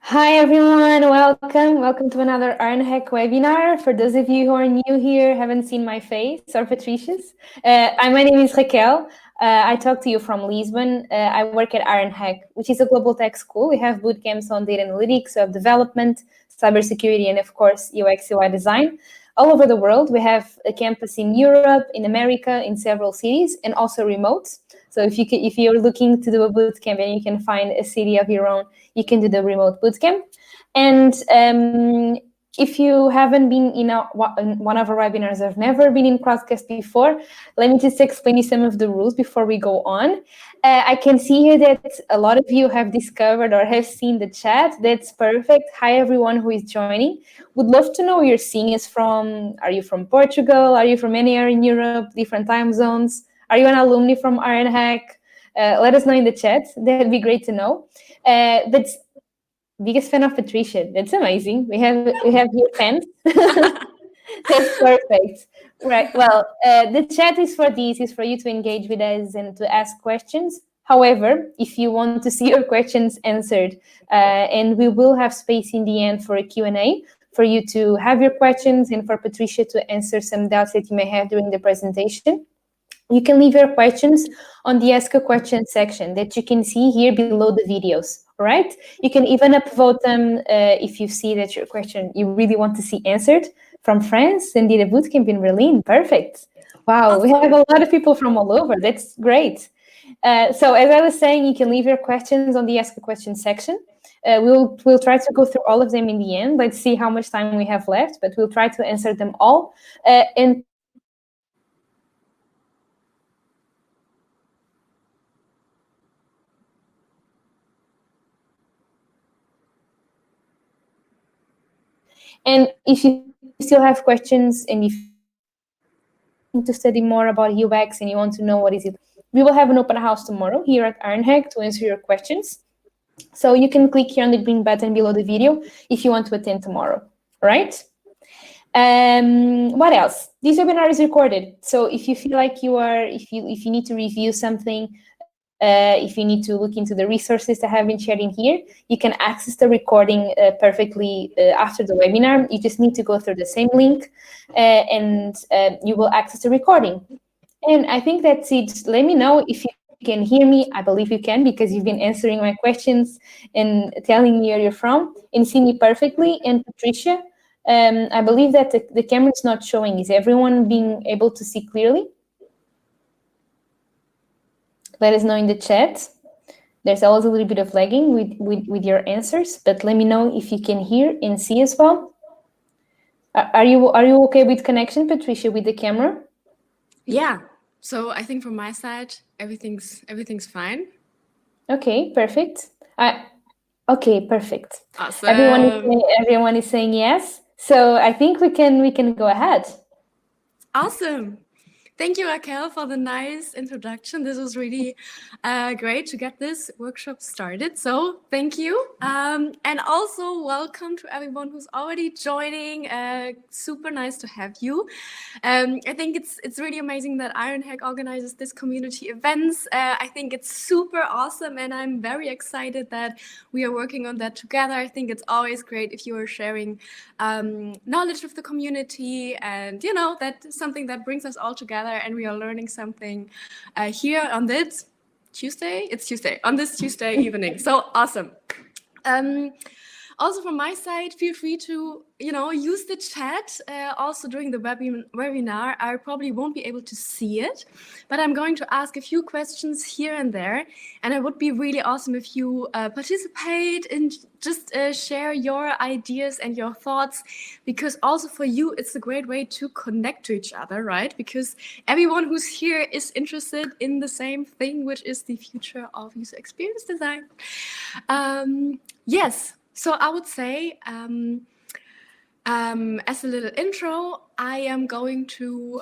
Hi everyone, welcome to another Ironhack webinar. For those of you who are new here, haven't seen my face or Patricia's, my name is Raquel. I talk to you from Lisbon. I work at Ironhack, which is a global tech school. We have boot camps on data analytics, web development, cybersecurity, and of course UXUI design. All over the world, we have a campus in Europe, in America, in several cities, and also remote. So if you're looking to do a boot camp and you can find a city of your own, you can do the remote bootcamp. And if you haven't been in one of our webinars, I've never been in Crowdcast before, let me just explain you some of the rules before we go on. I can see here that a lot of you have discovered or have seen the chat. That's perfect. Hi, everyone who is joining. Would love to know where you're seeing us from. Are you from Portugal? Are you from anywhere in Europe, different time zones? Are you an alumni from Ironhack? Let us know in the chat. That'd be great to know. That's biggest fan of Patricia. That's amazing. We have your fans. That's perfect. Right. Well, the chat is for this, is for you to engage with us and to ask questions. However, if you want to see your questions answered, and we will have space in the end for a Q&A, for you to have your questions and for Patricia to answer some doubts that you may have during the presentation. You can leave your questions on the Ask a Question section that you can see here below the videos, right? You can even upvote them if you see that your question you really want to see answered from France and did a bootcamp in Berlin. Perfect. Wow, awesome. We have a lot of people from all over. That's great. So as I was saying, you can leave your questions on the Ask a Question section. We'll try to go through all of them in the end. Let's see how much time we have left, but we'll try to answer them all. And if you still have questions and if you want to study more about UX and you want to know what is it, we will have an open house tomorrow here at Ironhack to answer your questions. So you can click here on the green button below the video if you want to attend tomorrow, right? What else? This webinar is recorded. So if you feel like if you need to review something, if you need to look into the resources that have been shared in here, you can access the recording perfectly after the webinar. You just need to go through the same link and you will access the recording. And I think that's it. Let me know if you can hear me. I believe you can because you've been answering my questions and telling me where you're from and see me perfectly. And Patricia, I believe that the camera is not showing. Is everyone being able to see clearly? Let us know in the chat. There's always a little bit of lagging with your answers, but let me know if you can hear and see as well. Are you okay with connection, Patricia, with the camera? Yeah. So I think from my side, everything's fine. Okay, perfect. Okay, perfect. Awesome. Everyone is saying yes. So I think we can go ahead. Awesome. Thank you, Raquel, for the nice introduction. This was really great to get this workshop started. So thank you. And also welcome to everyone who's already joining. Super nice to have you. I think it's really amazing that Ironhack organizes this community events. I think it's super awesome, and I'm very excited that we are working on that together. I think it's always great if you are sharing knowledge with the community, and that's something that brings us all together, and we are learning something here on this Tuesday. It's Tuesday, on this Tuesday evening. So awesome. Also from my side, feel free to use the chat also during the webinar. I probably won't be able to see it, but I'm going to ask a few questions here and there, and it would be really awesome if you participate and just share your ideas and your thoughts, because also for you it's a great way to connect to each other, right? Because everyone who's here is interested in the same thing, which is the future of user experience design. Yes. So I would say, as a little intro, I am going to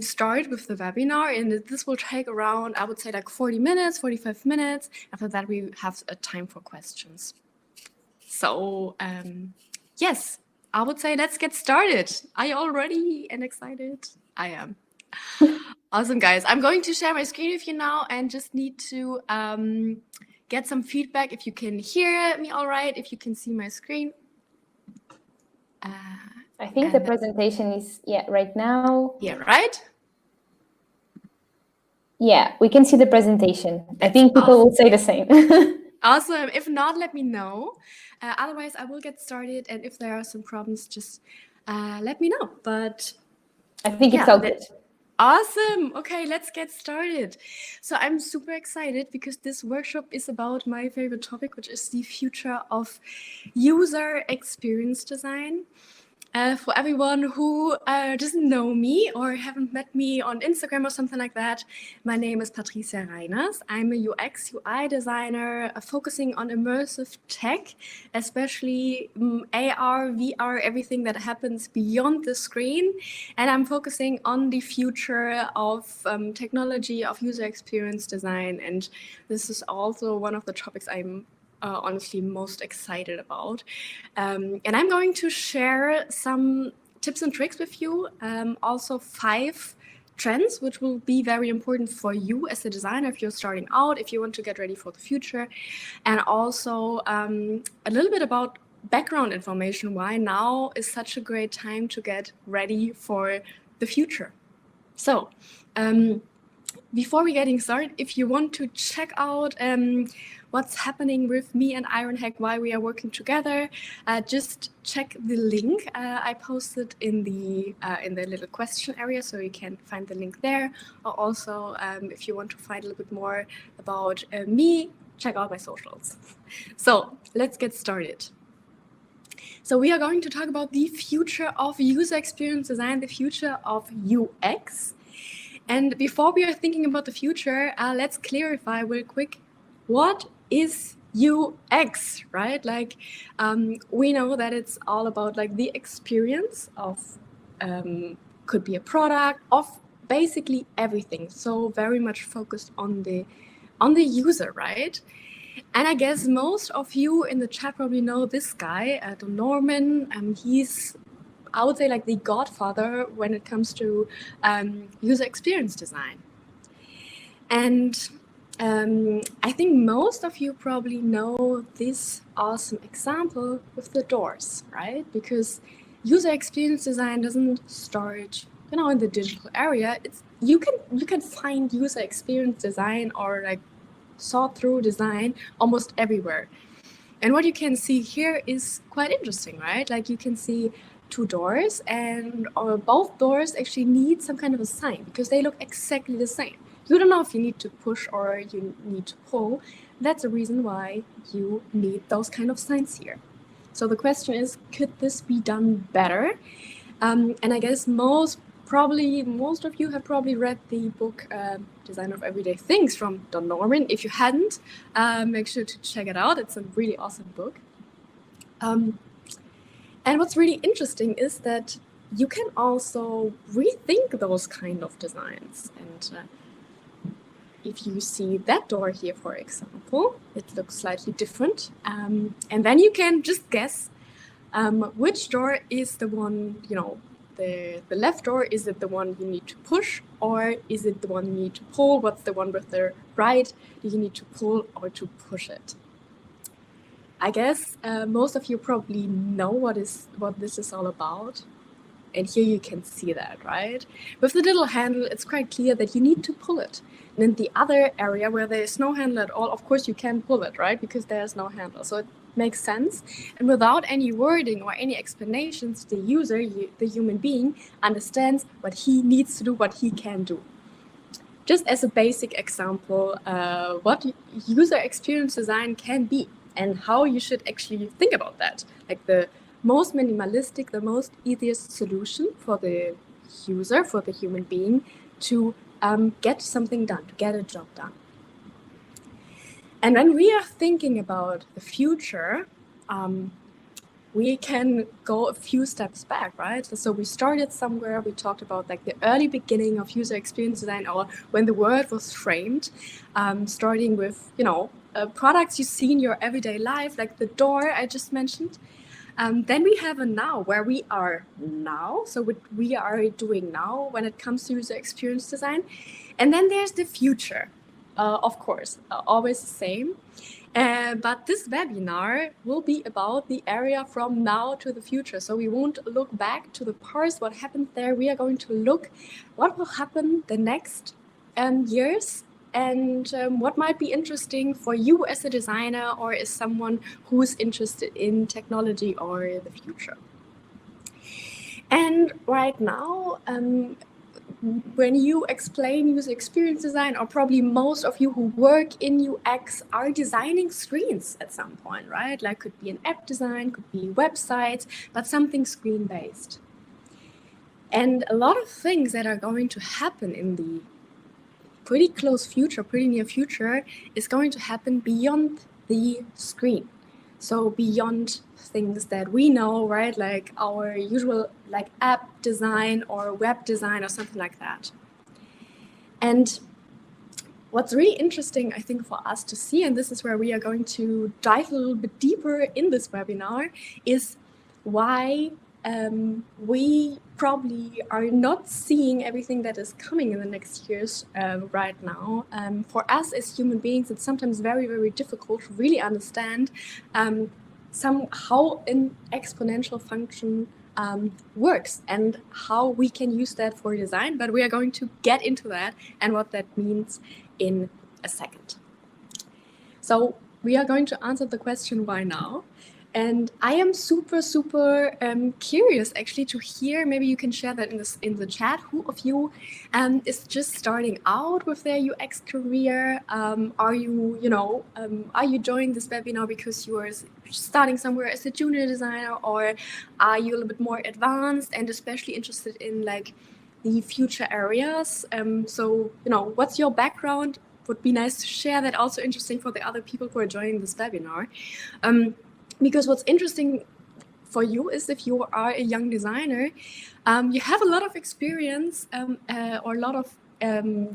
start with the webinar, and this will take around, I would say, like 40 minutes, 45 minutes. After that, we have a time for questions. So yes, I would say let's get started. Are you all ready and excited? I am. Awesome, guys. I'm going to share my screen with you now and just need to get some feedback if you can hear me all right, if you can see my screen. I think the presentation is, right now. Yeah, right? Yeah, we can see the presentation. I think people will say the same. Awesome. If not, let me know. Otherwise, I will get started. And if there are some problems, just let me know. But I think it's all good. Awesome. Okay, let's get started. So I'm super excited because this workshop is about my favorite topic, which is the future of user experience design. For everyone who doesn't know me or haven't met me on Instagram or something like that, my name is Patricia Reiners. I'm a UXUI designer focusing on immersive tech, especially AR, VR, everything that happens beyond the screen. And I'm focusing on the future of technology, of user experience design. And this is also one of the topics I'm honestly most excited about. And I'm going to share some tips and tricks with you, also 5 trends which will be very important for you as a designer if you're starting out, if you want to get ready for the future, and also a little bit about background information, why now is such a great time to get ready for the future. So before we getting started, if you want to check out what's happening with me and Ironhack, why we are working together, just check the link I posted in the little question area, so you can find the link there. Or also, if you want to find a little bit more about me, check out my socials. So let's get started. So we are going to talk about the future of user experience design, the future of UX. And before we are thinking about the future, let's clarify real quick, what is UX, right? Like, we know that it's all about like the experience of, could be a product, of basically everything. So very much focused on the user, right? And I guess most of you in the chat probably know this guy, Don Norman. He's, I would say, like the godfather when it comes to user experience design. And I think most of you probably know this awesome example with the doors, right? Because user experience design doesn't start, in the digital area. It's you can find user experience design or like thought through design almost everywhere. And what you can see here is quite interesting, right? Like you can see 2 doors, and both doors actually need some kind of a sign because they look exactly the same. You don't know if you need to push or you need to pull. That's the reason why you need those kind of signs here. So the question is, could this be done better? And I guess most of you have probably read the book Design of Everyday Things from Don Norman. If you hadn't, make sure to check it out. It's a really awesome book. And what's really interesting is that you can also rethink those kind of designs. And if you see that door here, for example, it looks slightly different. And then you can just guess which door is the one, the left door, is it the one you need to push, or is it the one you need to pull? What's the one with the right? Do you need to pull or to push it? I guess most of you probably know what this is all about. And here you can see that, right? With the little handle, it's quite clear that you need to pull it. And in the other area where there is no handle at all, of course you can pull it, right? Because there's no handle. So it makes sense. And without any wording or any explanations, the user, the human being, understands what he needs to do, what he can do. Just as a basic example, what user experience design can be and how you should actually think about that. Like the most minimalistic, the most easiest solution for the user, for the human being, to get something done, to get a job done. And when we are thinking about the future, we can go a few steps back, right? So we started somewhere, we talked about like the early beginning of user experience design, or when the word was framed, starting with, products you see in your everyday life, like the door I just mentioned. Then we have a now, where we are now. So what we are doing now when it comes to user experience design. And then there's the future. of course, always the same. But this webinar will be about the area from now to the future. So we won't look back to the past, what happened there. We are going to look what will happen the next years, and what might be interesting for you as a designer or as someone who's interested in technology or the future. And right now, when you explain user experience design, or probably most of you who work in UX are designing screens at some point, right? Like could be an app design, could be websites, but something screen-based. And a lot of things that are going to happen in the pretty close future, pretty near future, is going to happen beyond the screen. So beyond things that we know, right? Like our usual like app design or web design or something like that. And what's really interesting, I think, for us to see, and this is where we are going to dive a little bit deeper in this webinar, is why we probably are not seeing everything that is coming in the next years right now. For us as human beings, it's sometimes very, very difficult to really understand how an exponential function works and how we can use that for design. But we are going to get into that and what that means in a second. So we are going to answer the question, why now? And I am super, super curious actually to hear, maybe you can share that in the chat, who of you is just starting out with their UX career? Are you joining this webinar because you are starting somewhere as a junior designer, or are you a little bit more advanced and especially interested in like the future areas? So, what's your background? Would be nice to share that. Also interesting for the other people who are joining this webinar. Because what's interesting for you is if you are a young designer, you have a lot of experience or a lot of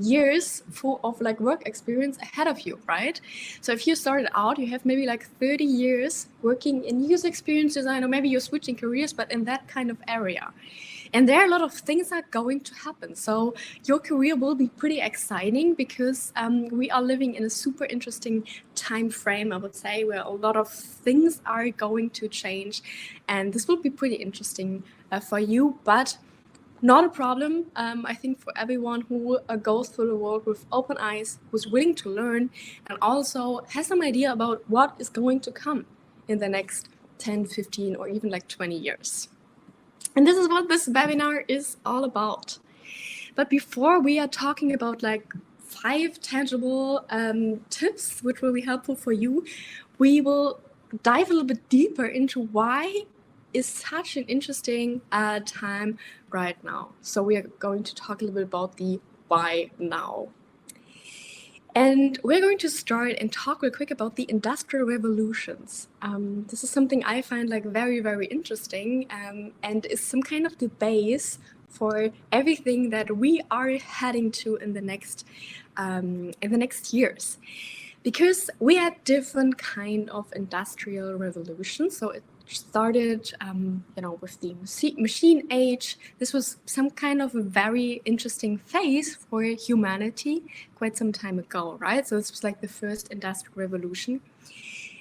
years full of like work experience ahead of you, right? So if you started out, you have maybe like 30 years working in user experience design, or maybe you're switching careers, but in that kind of area. And there are a lot of things that are going to happen. So your career will be pretty exciting because we are living in a super interesting time frame, I would say, where a lot of things are going to change. And this will be pretty interesting for you, but not a problem. I think for everyone who goes through the world with open eyes, who's willing to learn, and also has some idea about what is going to come in the next 10, 15, or even like 20 years. And this is what this webinar is all about. But before we are talking about like 5 tangible tips, which will be helpful for you, we will dive a little bit deeper into why is such an interesting time right now. So we are going to talk a little bit about the why now. And we're going to start and talk real quick about the industrial revolutions. This is something I find like very, very interesting and is some kind of the base for everything that we are heading to in the next years. Because we had different kind of industrial revolutions. So it started, with the machine age. This was some kind of a very interesting phase for humanity quite some time ago, right? So this was like the first industrial revolution.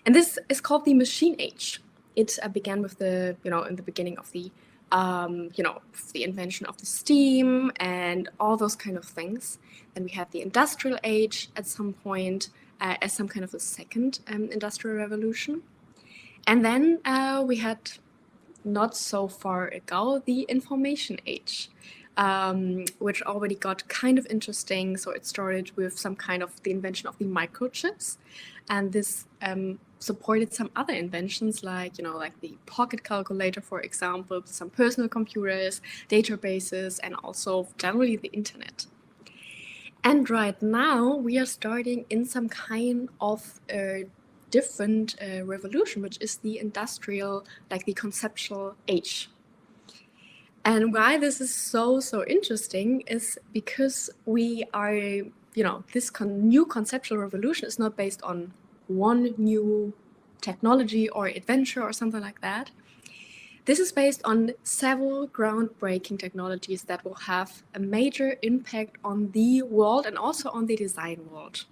And this is called the machine age. It began with in the beginning of the, the invention of the steam and all those kind of things. Then we had the industrial age at some point as some kind of a second industrial revolution. And then we had, not so far ago, the information age, which already got kind of interesting. So it started with some kind of the invention of the microchips. And this supported some other inventions like the pocket calculator, for example, some personal computers, databases, and also generally the internet. And right now we are starting in some kind of different revolution, which is the industrial, like the conceptual age. And why this is so interesting is because we are, this new conceptual revolution is not based on one new technology or adventure or something like that. This is based on several groundbreaking technologies that will have a major impact on the world and also on the design world.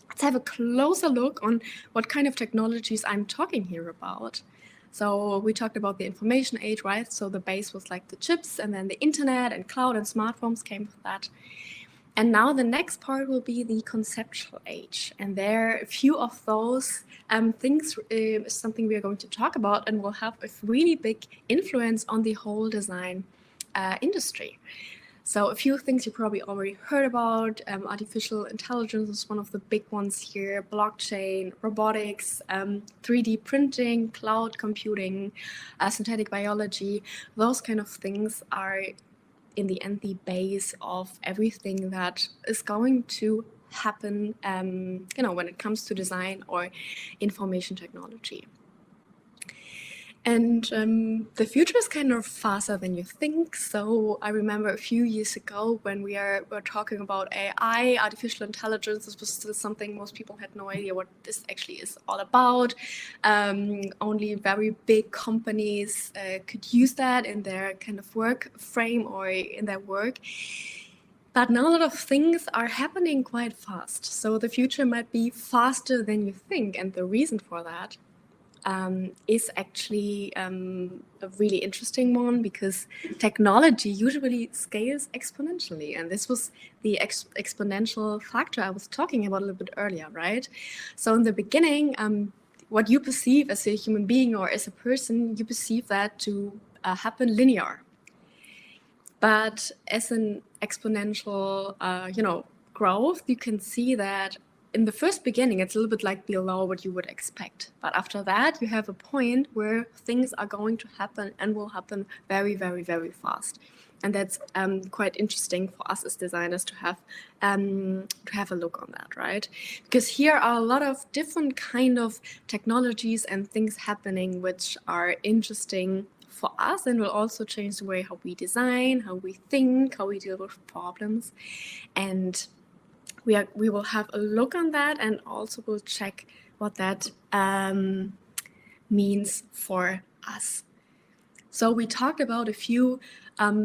let's have a closer look on what kind of technologies I'm talking here about. So we talked about the information age, right? So the base was like the chips, and then the internet and cloud and smartphones came with that. And now the next part will be the conceptual age. And there, a few of those things is something we are going to talk about and will have a really big influence on the whole design industry. So a few things you probably already heard about. Artificial intelligence is one of the big ones here. Blockchain, robotics, 3D printing, cloud computing, synthetic biology. Those kind of things are in the end the base of everything that is going to happen, when it comes to design or information technology. And the future is kind of faster than you think. So I remember a few years ago when we were talking about AI, artificial intelligence. This was still something most people had no idea what this actually is all about. Only very big companies could use that in their kind of work frame or in their work. But now a lot of things are happening quite fast. So the future might be faster than you think. And the reason for that is actually a really interesting one, because technology usually scales exponentially. And this was the exponential factor I was talking about a little bit earlier, right? So in the beginning, what you perceive as a human being or as a person, you perceive that to happen linear. But as an exponential, growth, you can see that in the first beginning, it's a little bit like below what you would expect. But after that, you have a point where things are going to happen and will happen very, very, very fast. And that's quite interesting for us as designers to have a look on that, right? Because here are a lot of different kind of technologies and things happening which are interesting for us and will also change the way how we design, how we think, how we deal with problems. And we will have a look on that, and also we'll check what that means for us. So we talked about a few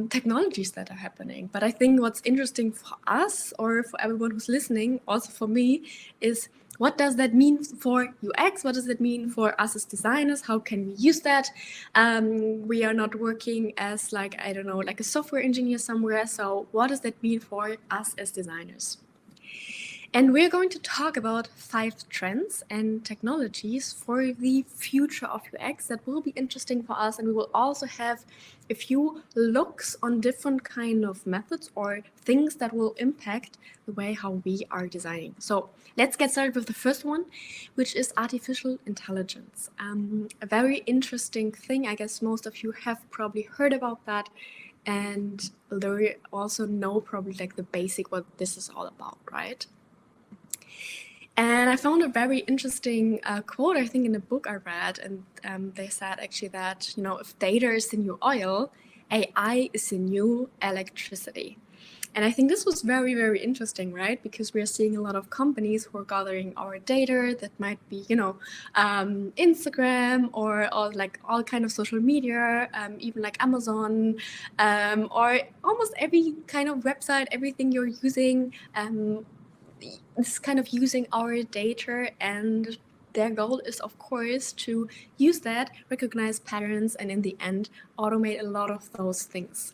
technologies that are happening, but I think what's interesting for us, or for everyone who's listening, also for me, is what does that mean for UX? What does that mean for us as designers? How can we use that? We are not working as like a software engineer somewhere. So what does that mean for us as designers? And we're going to talk about 5 trends and technologies for the future of UX that will be interesting for us. And we will also have a few looks on different kind of methods or things that will impact the way how we are designing. So let's get started with the first one, which is artificial intelligence. A very interesting thing. I guess most of you have probably heard about that. And they also know probably like the basic what this is all about, right? And I found a very interesting quote, I think, in a book I read. And they said actually that, if data is the new oil, AI is the new electricity. And I think this was very, very interesting, right? Because we are seeing a lot of companies who are gathering our data that might be, Instagram or like all kind of social media, even like Amazon, or almost every kind of website, everything you're using. This kind of using our data, and their goal is, of course, to use that, recognize patterns, and in the end, automate a lot of those things.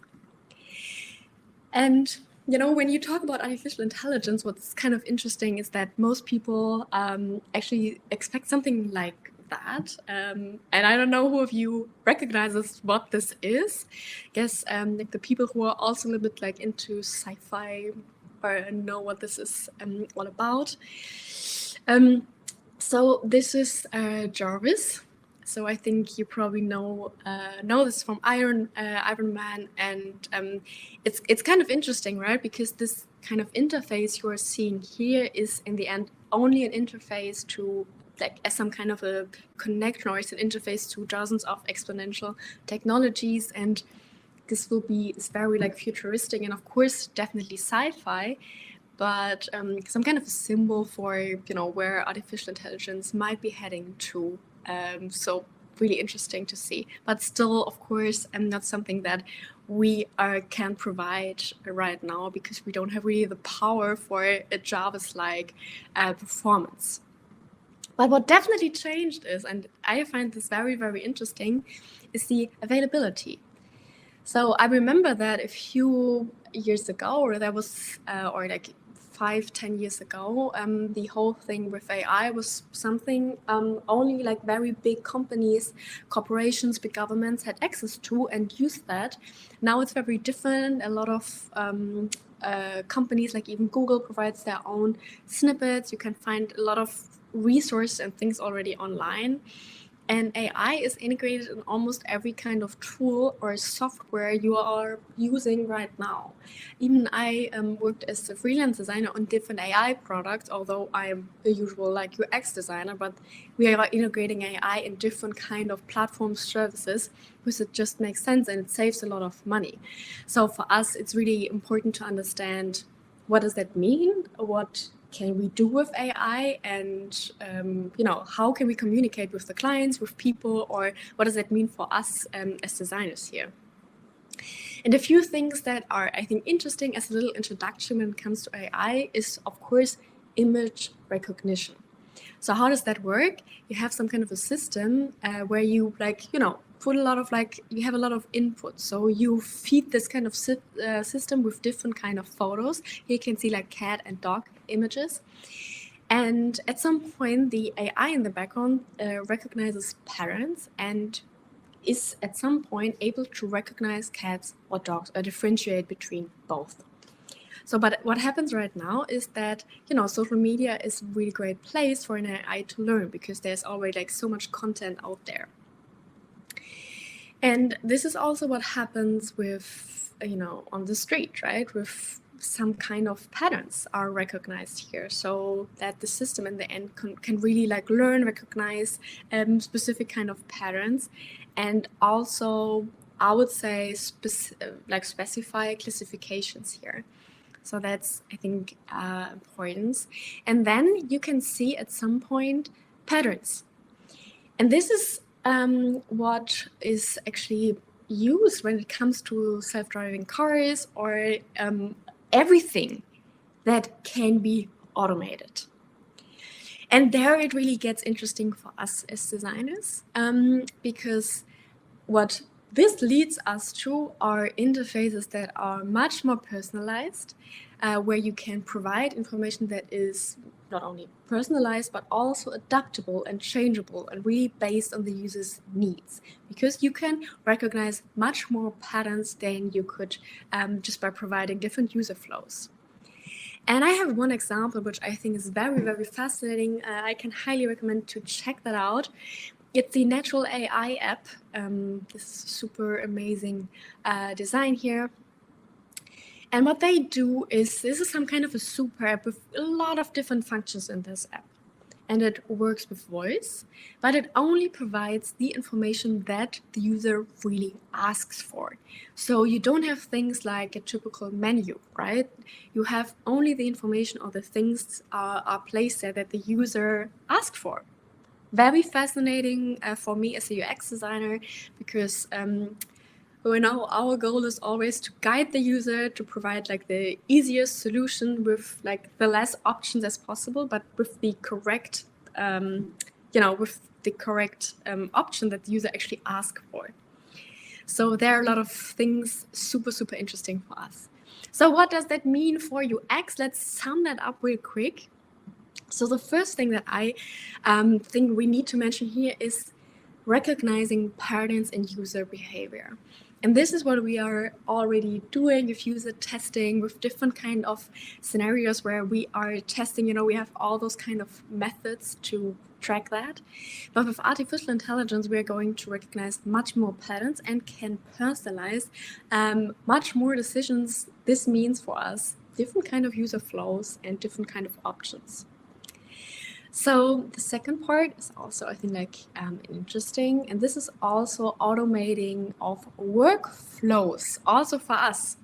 And, when you talk about artificial intelligence, what's kind of interesting is that most people actually expect something like that. And I don't know who of you recognizes what this is. I guess like the people who are also a little bit like into sci-fi or know what this is all about. So this is Jarvis. So I think you probably know this from Iron Man, and it's kind of interesting, right? Because this kind of interface you are seeing here is in the end only an interface to like as some kind of a connection, or it's an interface to dozens of exponential technologies. And this will be very like futuristic and of course definitely sci-fi, but some kind of a symbol for where artificial intelligence might be heading to. So really interesting to see. But still, of course, not something that we can provide right now, because we don't have really the power for a Java's-like performance. But what definitely changed is, and I find this very, very interesting, is the availability. So I remember that a few years ago, or there was, or like 5-10 years ago, the whole thing with AI was something only like very big companies, corporations, big governments had access to and used that. Now it's very different. A lot of companies, like even Google, provides their own snippets. You can find a lot of resources and things already online. And AI is integrated in almost every kind of tool or software you are using right now. Even I worked as a freelance designer on different AI products, although I am a usual like UX designer, but we are integrating AI in different kind of platform services, because it just makes sense and it saves a lot of money. So for us, it's really important to understand, what does that mean? What can we do with AI, and how can we communicate with the clients, with people, or what does that mean for us as designers here? And a few things that are, I think, interesting as a little introduction when it comes to AI is, of course, image recognition. So how does that work? You have some kind of a system where you put a lot of you have a lot of input. So you feed this kind of system with different kind of photos. Here you can see like cat and dog images. And at some point, the AI in the background recognizes patterns and is at some point able to recognize cats or dogs or differentiate between both. So, but what happens right now is that, social media is a really great place for an AI to learn, because there's already like so much content out there. And this is also what happens with, on the street, right? With some kind of patterns are recognized here, so that the system in the end can really like learn, recognize specific kind of patterns, and also, I would say, specify classifications here. So that's, I think, important. And then you can see at some point patterns. And this is what is actually used when it comes to self-driving cars or everything that can be automated. And there it really gets interesting for us as designers, because what this leads us to are interfaces that are much more personalized, where you can provide information that is not only personalized, but also adaptable and changeable and really based on the user's needs, because you can recognize much more patterns than you could just by providing different user flows. And I have one example, which I think is very, very fascinating. I can highly recommend to check that out. It's the Natural AI app. This super amazing design here. And what they do is, this is some kind of a super app with a lot of different functions in this app. And it works with voice, but it only provides the information that the user really asks for. So you don't have things like a typical menu, right? You have only the information or the things are placed there that the user asked for. Very fascinating for me as a UX designer, because our goal is always to guide the user to provide like the easiest solution with like the less options as possible, but with the correct, option that the user actually asks for. So there are a lot of things super, super interesting for us. So what does that mean for UX? Let's sum that up real quick. So the first thing that I think we need to mention here is recognizing patterns in user behavior. And this is what we are already doing with user testing, with different kind of scenarios where we are testing, we have all those kind of methods to track that. But with artificial intelligence, we are going to recognize much more patterns and can personalize much more decisions. This means for us different kind of user flows and different kind of options. So the second part is also, I think, interesting, and this is also automating of workflows, also for us,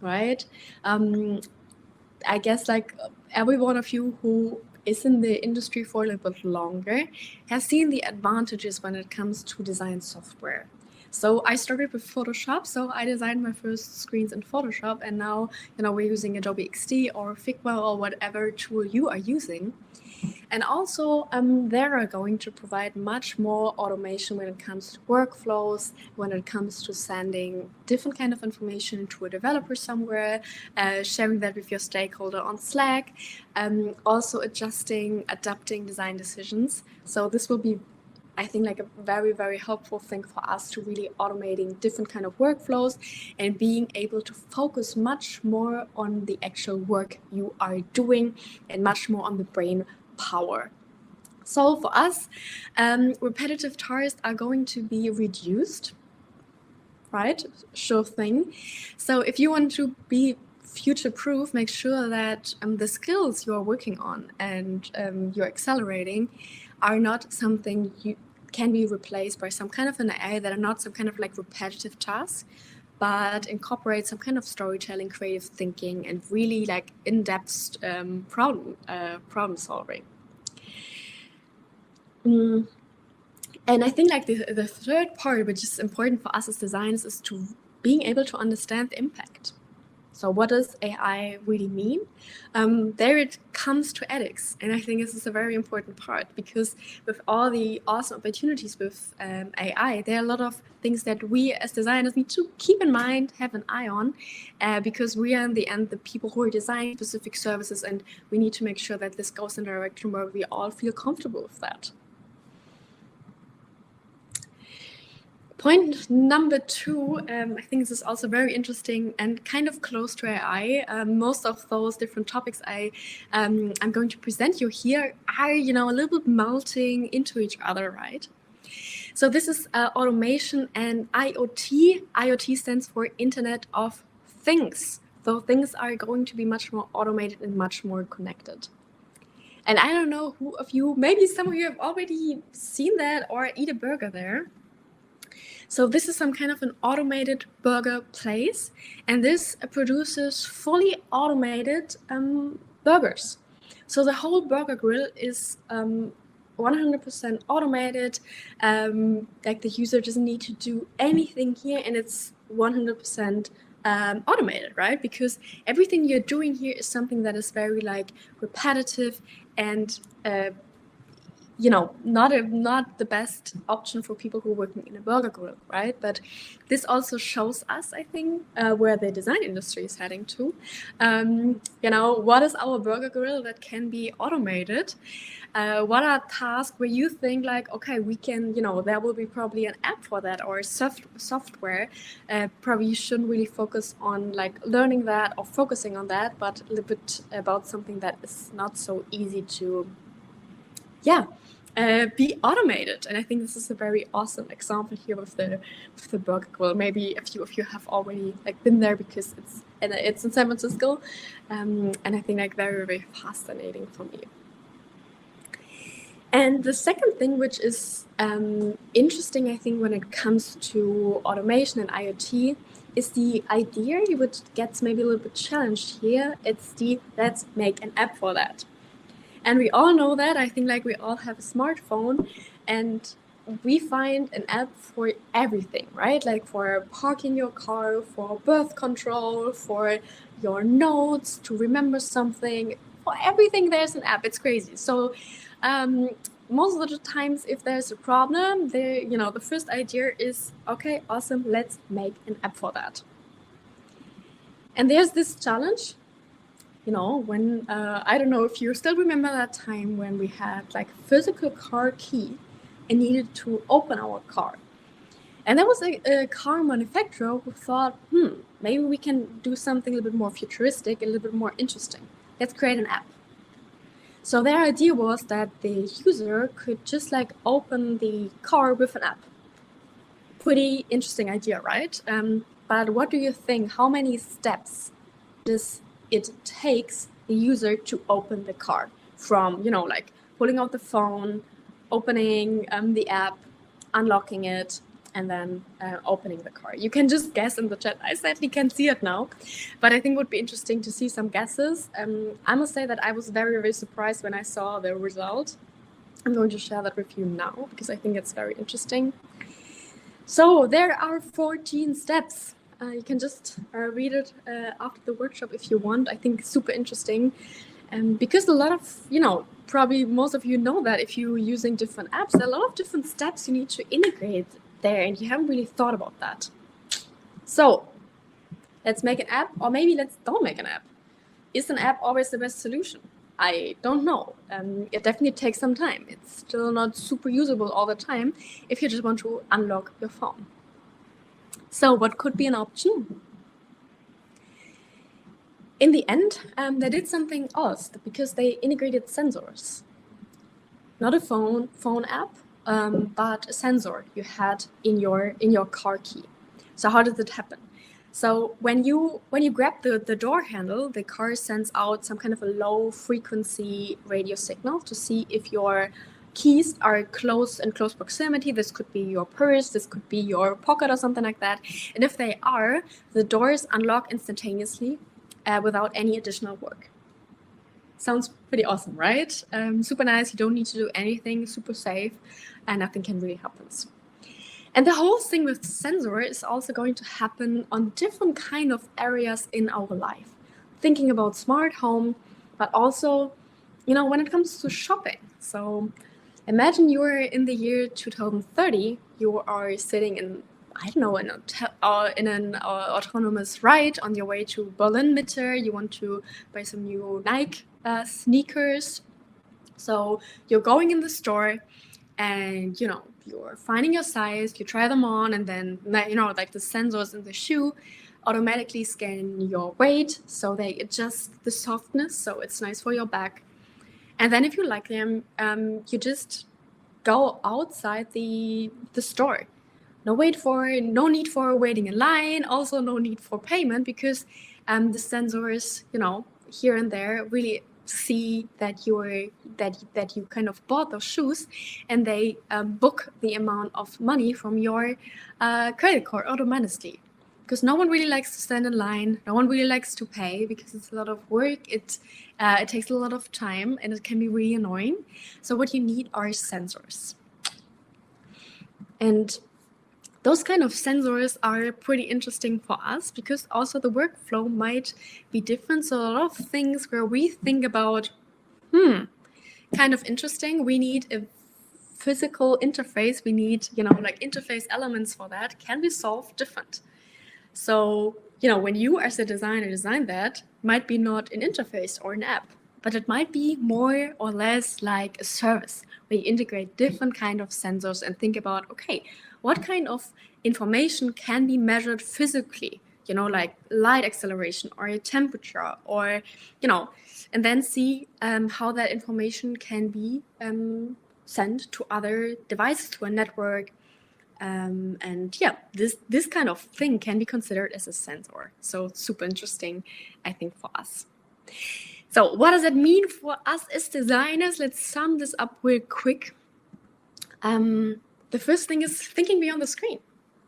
right? I guess every one of you who is in the industry for a little bit longer has seen the advantages when it comes to design software. So I started with Photoshop, so I designed my first screens in Photoshop, and now we're using Adobe Xd or Figma or whatever tool you are using. And also, they are going to provide much more automation when it comes to workflows, when it comes to sending different kind of information to a developer somewhere, sharing that with your stakeholder on Slack, also adapting design decisions. So this will be, I think, like a very, very helpful thing for us to really automating different kind of workflows and being able to focus much more on the actual work you are doing and much more on the brain power. So for us, repetitive tasks are going to be reduced, right? Sure thing. So if you want to be future-proof, make sure that the skills you are working on and you're accelerating are not something you can be replaced by some kind of an AI that are not some kind of like repetitive tasks, but incorporate some kind of storytelling, creative thinking, and really like in-depth problem solving. And I think like the third part, which is important for us as designers, is to being able to understand the impact. So what does AI really mean? There it comes to ethics. And I think this is a very important part, because with all the awesome opportunities with AI, there are a lot of things that we as designers need to keep in mind, have an eye on, because we are in the end the people who are designing specific services, and we need to make sure that this goes in a direction where we all feel comfortable with that. Point number 2, I think this is also very interesting and kind of close to AI. Most of those different topics I'm going to present you here are, a little bit melting into each other, right? So this is automation and IoT. IoT stands for Internet of Things. So things are going to be much more automated and much more connected. And I don't know who of you, maybe some of you have already seen that or eat a burger there. So this is some kind of an automated burger place, and this produces fully automated burgers. So the whole burger grill is 100% automated. Like the user doesn't need to do anything here, and it's 100% automated, right? Because everything you're doing here is something that is very like repetitive and not the best option for people who are working in a burger grill, right? But this also shows us, I think, where the design industry is heading to. What is our burger grill that can be automated? What are tasks where you think like, okay, we can, there will be probably an app for that or software. Probably you shouldn't really focus on like learning that or focusing on that, but a little bit about something that is not so easy to, be automated. And I think this is a very awesome example here with the burger grill. Maybe a few of you have already like been there because it's in San Francisco, and I think like very, very fascinating for me. And the second thing, which is interesting, I think, when it comes to automation and IoT, is the idea which gets maybe a little bit challenged here. It's the let's make an app for that. And we all know that. I think like we all have a smartphone, and we find an app for everything, right? Like for parking your car, for birth control, for your notes, to remember something. For everything, there's an app. It's crazy. So most of the times, if there's a problem, the first idea is, okay, awesome, let's make an app for that. And there's this challenge. When I don't know if you still remember that time when we had like physical car key and needed to open our car. And there was a car manufacturer who thought, maybe we can do something a little bit more futuristic, a little bit more interesting. Let's create an app. So their idea was that the user could just like open the car with an app. Pretty interesting idea, right? But what do you think? How many steps does it takes the user to open the car, from like pulling out the phone, opening the app, unlocking it? and then opening the car. You can just guess in the chat. I sadly can't see it now, but I think it would be interesting to see some guesses. I must say that I was very, very surprised when I saw the result. I'm going to share that with you now because I think it's very interesting. So there are 14 steps. You can just read it after the workshop if you want. I think it's super interesting. Because a lot of, probably most of you know that if you're using different apps, there are a lot of different steps you need to integrate there, and you haven't really thought about that. So let's make an app, or maybe let's don't make an app. Is an app always the best solution? I don't know. It definitely takes some time. It's still not super usable all the time if you just want to unlock your phone. So what could be an option? In the end, they did something else because they integrated sensors. Not a phone app, but a sensor you had in your car key. So how did it happen? So when you grab the door handle, the car sends out some kind of a low frequency radio signal to see if your keys are in close proximity. This could be your purse, this could be your pocket or something like that. And if they are, the doors unlock instantaneously without any additional work. Sounds pretty awesome, right? Super nice. You don't need to do anything, super safe, and nothing can really happen. And the whole thing with sensor is also going to happen on different kind of areas in our life. Thinking about smart home, but also, when it comes to shopping. So imagine you're in the year 2030, you are sitting in, I don't know, in an autonomous ride on your way to Berlin Mitte. You want to buy some new Nike sneakers. So you're going in the store and, you're finding your size, you try them on, and then, like the sensors in the shoe automatically scan your weight. So they adjust the softness, so it's nice for your back. And then if you like them, you just go outside the store. No need for waiting in line, also no need for payment because the sensors, here and there really see that you kind of bought those shoes, and they book the amount of money from your credit card automatically. Because no one really likes to stand in line, no one really likes to pay because it's a lot of work, it takes a lot of time, and it can be really annoying. So what you need are sensors. And those kind of sensors are pretty interesting for us because also the workflow might be different. So a lot of things where we think about, kind of interesting, we need a physical interface, we need, like interface elements for that, can be solved different. So, when you as a designer design that, might be not an interface or an app, but it might be more or less like a service where you integrate different kind of sensors and think about, okay, what kind of information can be measured physically, like light acceleration or a temperature or, and then see how that information can be sent to other devices, to a network. And yeah, this kind of thing can be considered as a sensor. So super interesting, I think, for us. So what does that mean for us as designers? Let's sum this up real quick. The first thing is thinking beyond the screen,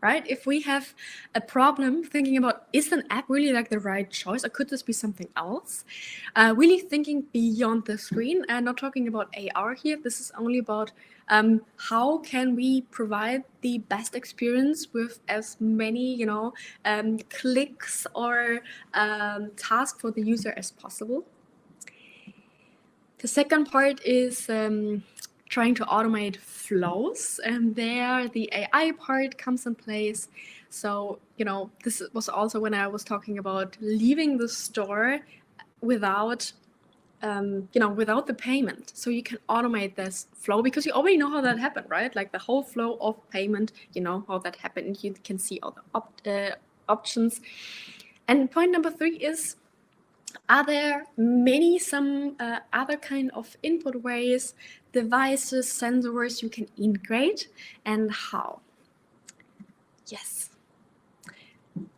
right? If we have a problem thinking about, is an app really like the right choice, or could this be something else? Really thinking beyond the screen, and not talking about AR here. This is only about how can we provide the best experience with as many, clicks or tasks for the user as possible. The second part is trying to automate flows, and there the AI part comes in place. So, this was also when I was talking about leaving the store without the payment. So you can automate this flow because you already know how that happened, right? Like the whole flow of payment, how that happened. You can see all the options. And point number 3 is, are there some other kind of input ways, devices, sensors you can integrate, and how? Yes.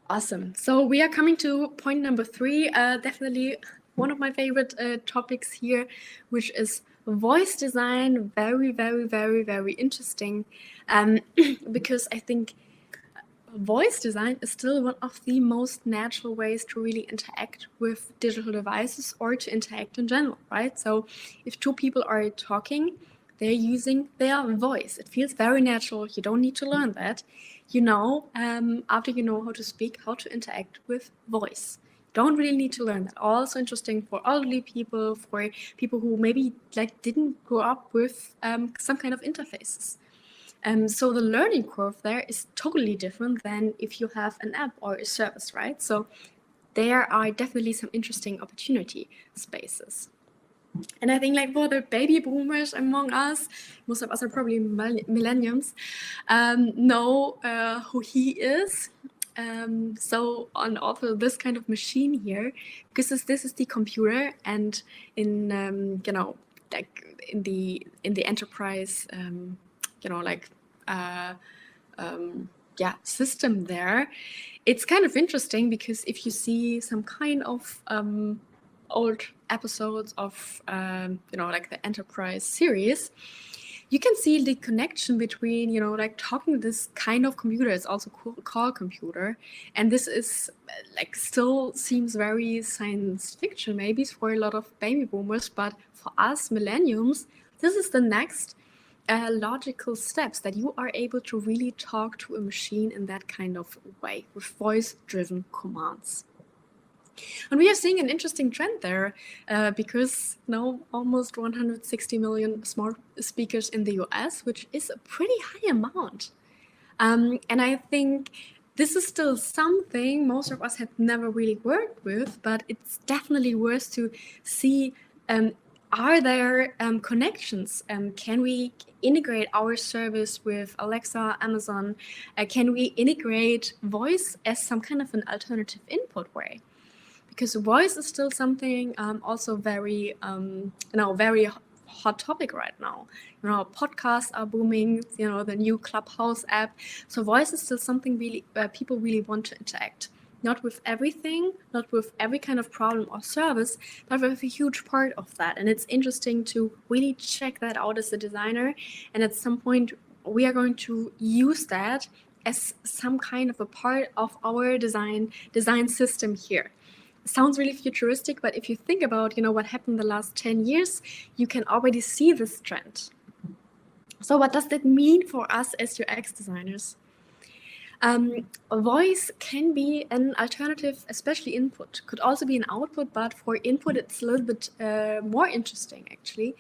Awesome. So we are coming to point number 3, definitely one of my favorite topics here, which is voice design, very, very, very, very interesting, because I think voice design is still one of the most natural ways to really interact with digital devices or to interact in general, right? So if two people are talking, they're using their voice. It feels very natural. You don't need to learn that. You know, after you know how to speak, how to interact with voice. Don't really need to learn that. Also interesting for elderly people, for people who maybe like didn't grow up with some kind of interfaces. So the learning curve there is totally different than if you have an app or a service, right? So there are definitely some interesting opportunity spaces. And I think like for the baby boomers among us, most of us are probably millennials, know who he is. So on also this kind of machine here, because this is the computer, and in you know, like in the enterprise, you know, like yeah, system there, it's kind of interesting because if you see some kind of old episodes of you know, like the Enterprise series, you can see the connection between, you know, like talking to this kind of computer is also called computer, and this is like still seems very science fiction maybe for a lot of baby boomers, but for us millennials, this is the next logical steps, that you are able to really talk to a machine in that kind of way with voice-driven commands. And we are seeing an interesting trend there because now almost 160 million smart speakers in the US, which is a pretty high amount. And I think this is still something most of us have never really worked with, but it's definitely worth to see, are there connections? Can we integrate our service with Alexa, Amazon? Can we integrate voice as some kind of an alternative input way? Because voice is still something also very, you know, very hot topic right now. You know, podcasts are booming, you know, the new Clubhouse app. So voice is still something really people really want to interact. Not with everything, not with every kind of problem or service, but with a huge part of that. And it's interesting to really check that out as a designer. And at some point, we are going to use that as some kind of a part of our design system here. Sounds really futuristic, but if you think about, you know, what happened the last 10 years, you can already see this trend. So what does that mean for us as UX designers? Voice can be an alternative, especially input. Could also be an output, but for input, it's a little bit more interesting, actually,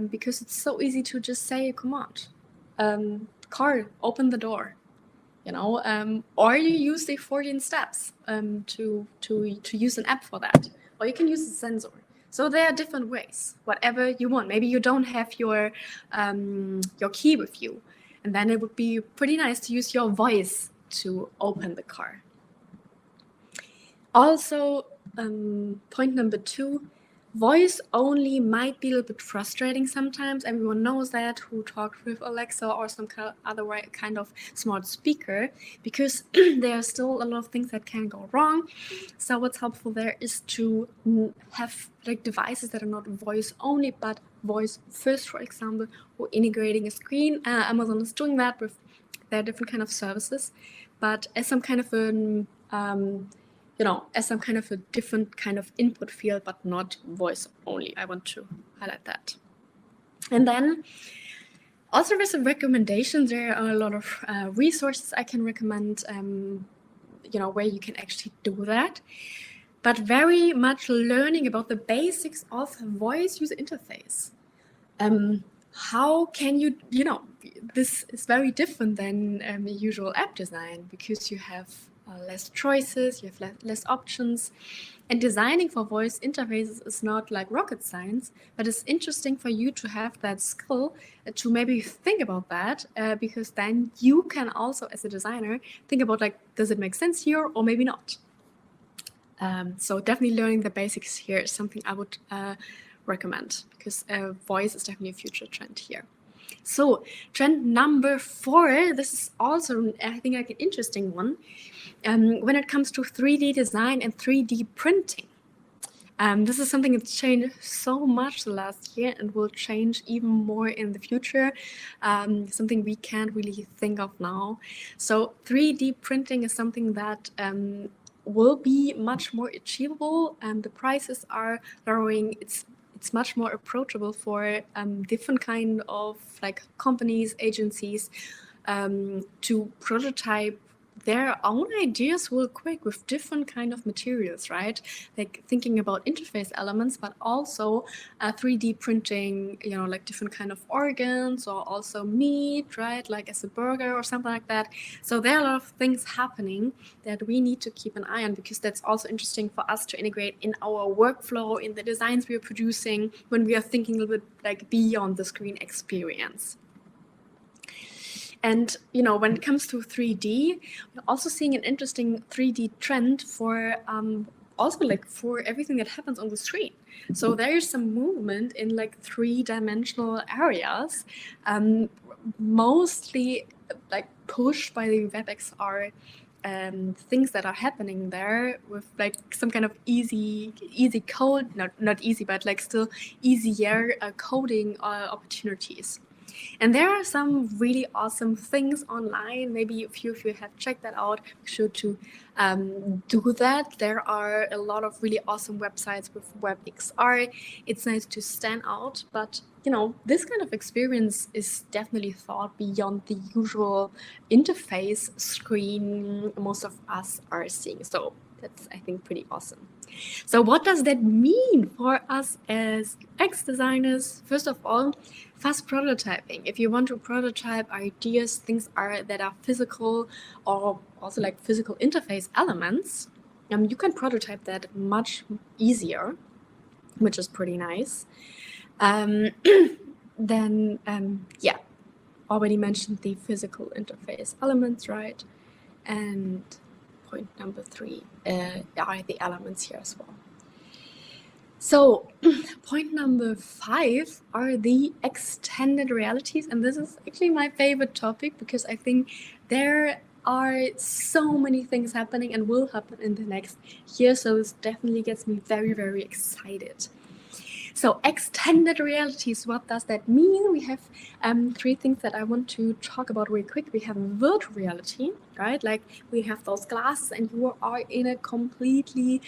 because it's so easy to just say a command. Car, open the door. You know, or you use the 14 steps to use an app for that, or you can use a sensor. So there are different ways, whatever you want. Maybe you don't have your key with you, and then it would be pretty nice to use your voice to open the car. Also, point number 2, voice only might be a little bit frustrating sometimes. Everyone knows that who talked with Alexa or some other kind of smart speaker, because there are still a lot of things that can go wrong. So what's helpful there is to have like devices that are not voice only, but voice first, for example, or integrating a screen. Amazon is doing that with their different kind of services, but as some kind of an you know, as some kind of a different kind of input field, but not voice only. I want to highlight that. And then also with some recommendations, there are a lot of resources I can recommend, you know, where you can actually do that. But very much learning about the basics of voice user interface. How can you, you know, this is very different than usual app design, because you have less choices, you have less options, and designing for voice interfaces is not like rocket science, but it's interesting for you to have that skill to maybe think about that, because then you can also, as a designer, think about like, does it make sense here or maybe not? So definitely learning the basics here is something I would recommend, because voice is definitely a future trend here. So trend number 4, this is also, I think, like an interesting one. When it comes to 3D design and 3D printing. This is something that's changed so much the last year and will change even more in the future, something we can't really think of now. So 3D printing is something that will be much more achievable, and the prices are lowering. It's much more approachable for different kind of like companies, agencies, to prototype their own ideas real quick with different kind of materials, right? Like thinking about interface elements, but also 3D printing, like different kind of organs or also meat, right? Like as a burger or something like that. So there are a lot of things happening that we need to keep an eye on, because that's also interesting for us to integrate in our workflow, in the designs we are producing, when we are thinking a little bit like beyond the screen experience. And, when it comes to 3D, we're also seeing an interesting 3D trend for also like for everything that happens on the screen. So there is some movement in like 3-dimensional areas, mostly like pushed by the WebXR things that are happening there, with like some kind of easy code, not easy, but like still easier coding opportunities. And there are some really awesome things online. Maybe a few of you have checked that out. Be sure to do that. There are a lot of really awesome websites with WebXR. It's nice to stand out, but this kind of experience is definitely thought beyond the usual interface screen most of us are seeing. So that's, I think, pretty awesome. So what does that mean for us as UX designers? First of all, fast prototyping. If you want to prototype ideas, things that are physical or also like physical interface elements, you can prototype that much easier, which is pretty nice. Then, already mentioned the physical interface elements, right? And point number 3 are the elements here as well. So point number 5 are the extended realities, and this is actually my favorite topic, because I think there are so many things happening and will happen in the next year, so this definitely gets me very, very excited. So extended realities, what does that mean? We have 3 things that I want to talk about really quick. We have virtual reality, right? Like we have those glasses and you are in a completely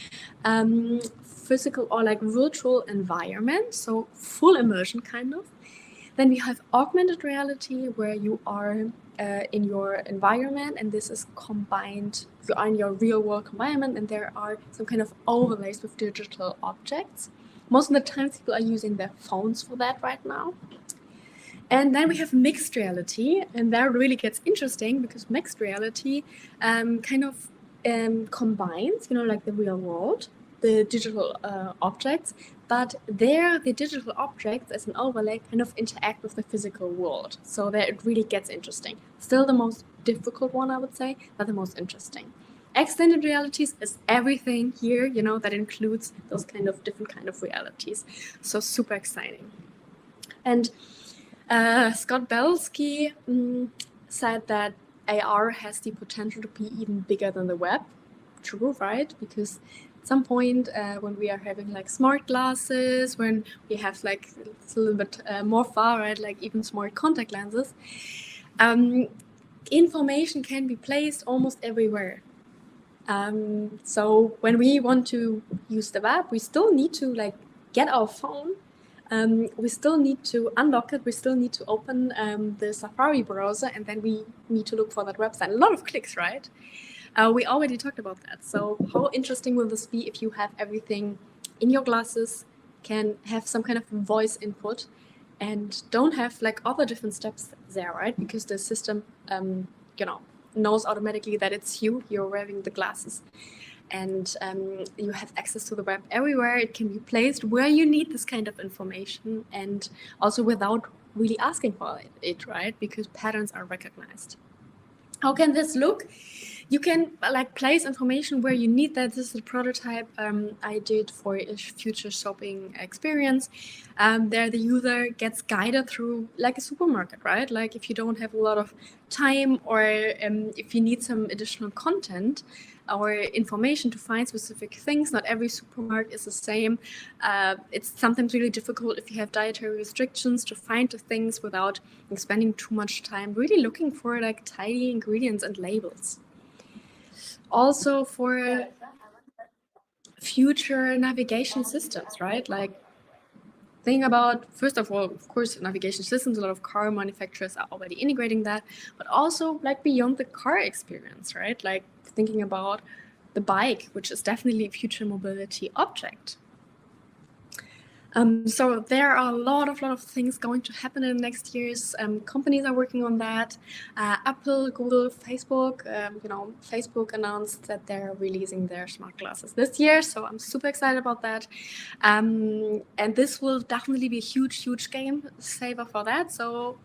physical or like virtual environment, so full immersion kind of. Then we have augmented reality, where you are in your environment, and this is combined, you are in your real world environment, and there are some kind of overlays with digital objects. Most of the time, people are using their phones for that right now. And then we have mixed reality, and that really gets interesting, because mixed reality kind of combines, like the real world, the digital objects, but there the digital objects as an overlay kind of interact with the physical world. So there it really gets interesting. Still the most difficult one, I would say, but the most interesting. Extended realities is everything here, that includes those kind of different kind of realities. So super exciting. And Scott Belsky said that AR has the potential to be even bigger than the web. True, right? Because at some point when we are having like smart glasses, when we have like, it's a little bit more far, right? Like even smart contact lenses, information can be placed almost everywhere. So when we want to use the web, we still need to like get our phone. We still need to unlock it. We still need to open the Safari browser, and then we need to look for that website. A lot of clicks, right? We already talked about that. So how interesting will this be if you have everything in your glasses, can have some kind of voice input, and don't have like other different steps there, right? Because the system, knows automatically that it's you're wearing the glasses, and you have access to the web everywhere. It can be placed where you need this kind of information, and also without really asking for it, right? Because patterns are recognized. How can this look? You can like place information where you need that. This is a prototype I did for a future shopping experience. There the user gets guided through like a supermarket, right? Like if you don't have a lot of time, or if you need some additional content, our information to find specific things. Not every supermarket is the same. It's sometimes really difficult if you have dietary restrictions to find the things without spending too much time really looking for like tidy ingredients and labels. Also for future navigation systems, right? Like think about, first of all, of course, navigation systems, a lot of car manufacturers are already integrating that, but also like beyond the car experience, right? Like thinking about the bike, which is definitely a future mobility object. So there are a lot of things going to happen in the next years. Companies are working on that. Apple, Google, Facebook. Facebook announced that they're releasing their smart glasses this year, so I'm super excited about that. And this will definitely be a huge game saver for that. So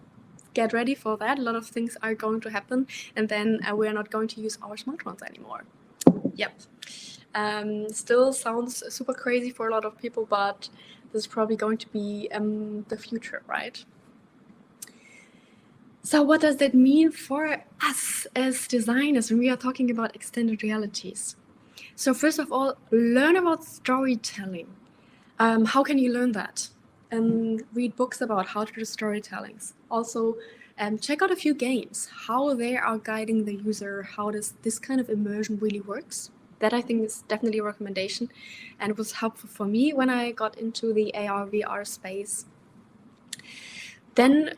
get ready for that. A lot of things are going to happen, and then we're not going to use our smartphones anymore. Yep. Still sounds super crazy for a lot of people, but this is probably going to be the future, right? So what does that mean for us as designers when we are talking about extended realities? So first of all, learn about storytelling. How can you learn that? Read books about how to do storytellings. Also, check out a few games, how they are guiding the user, how does this kind of immersion really works. That I think is definitely a recommendation, and it was helpful for me when I got into the AR VR space. Then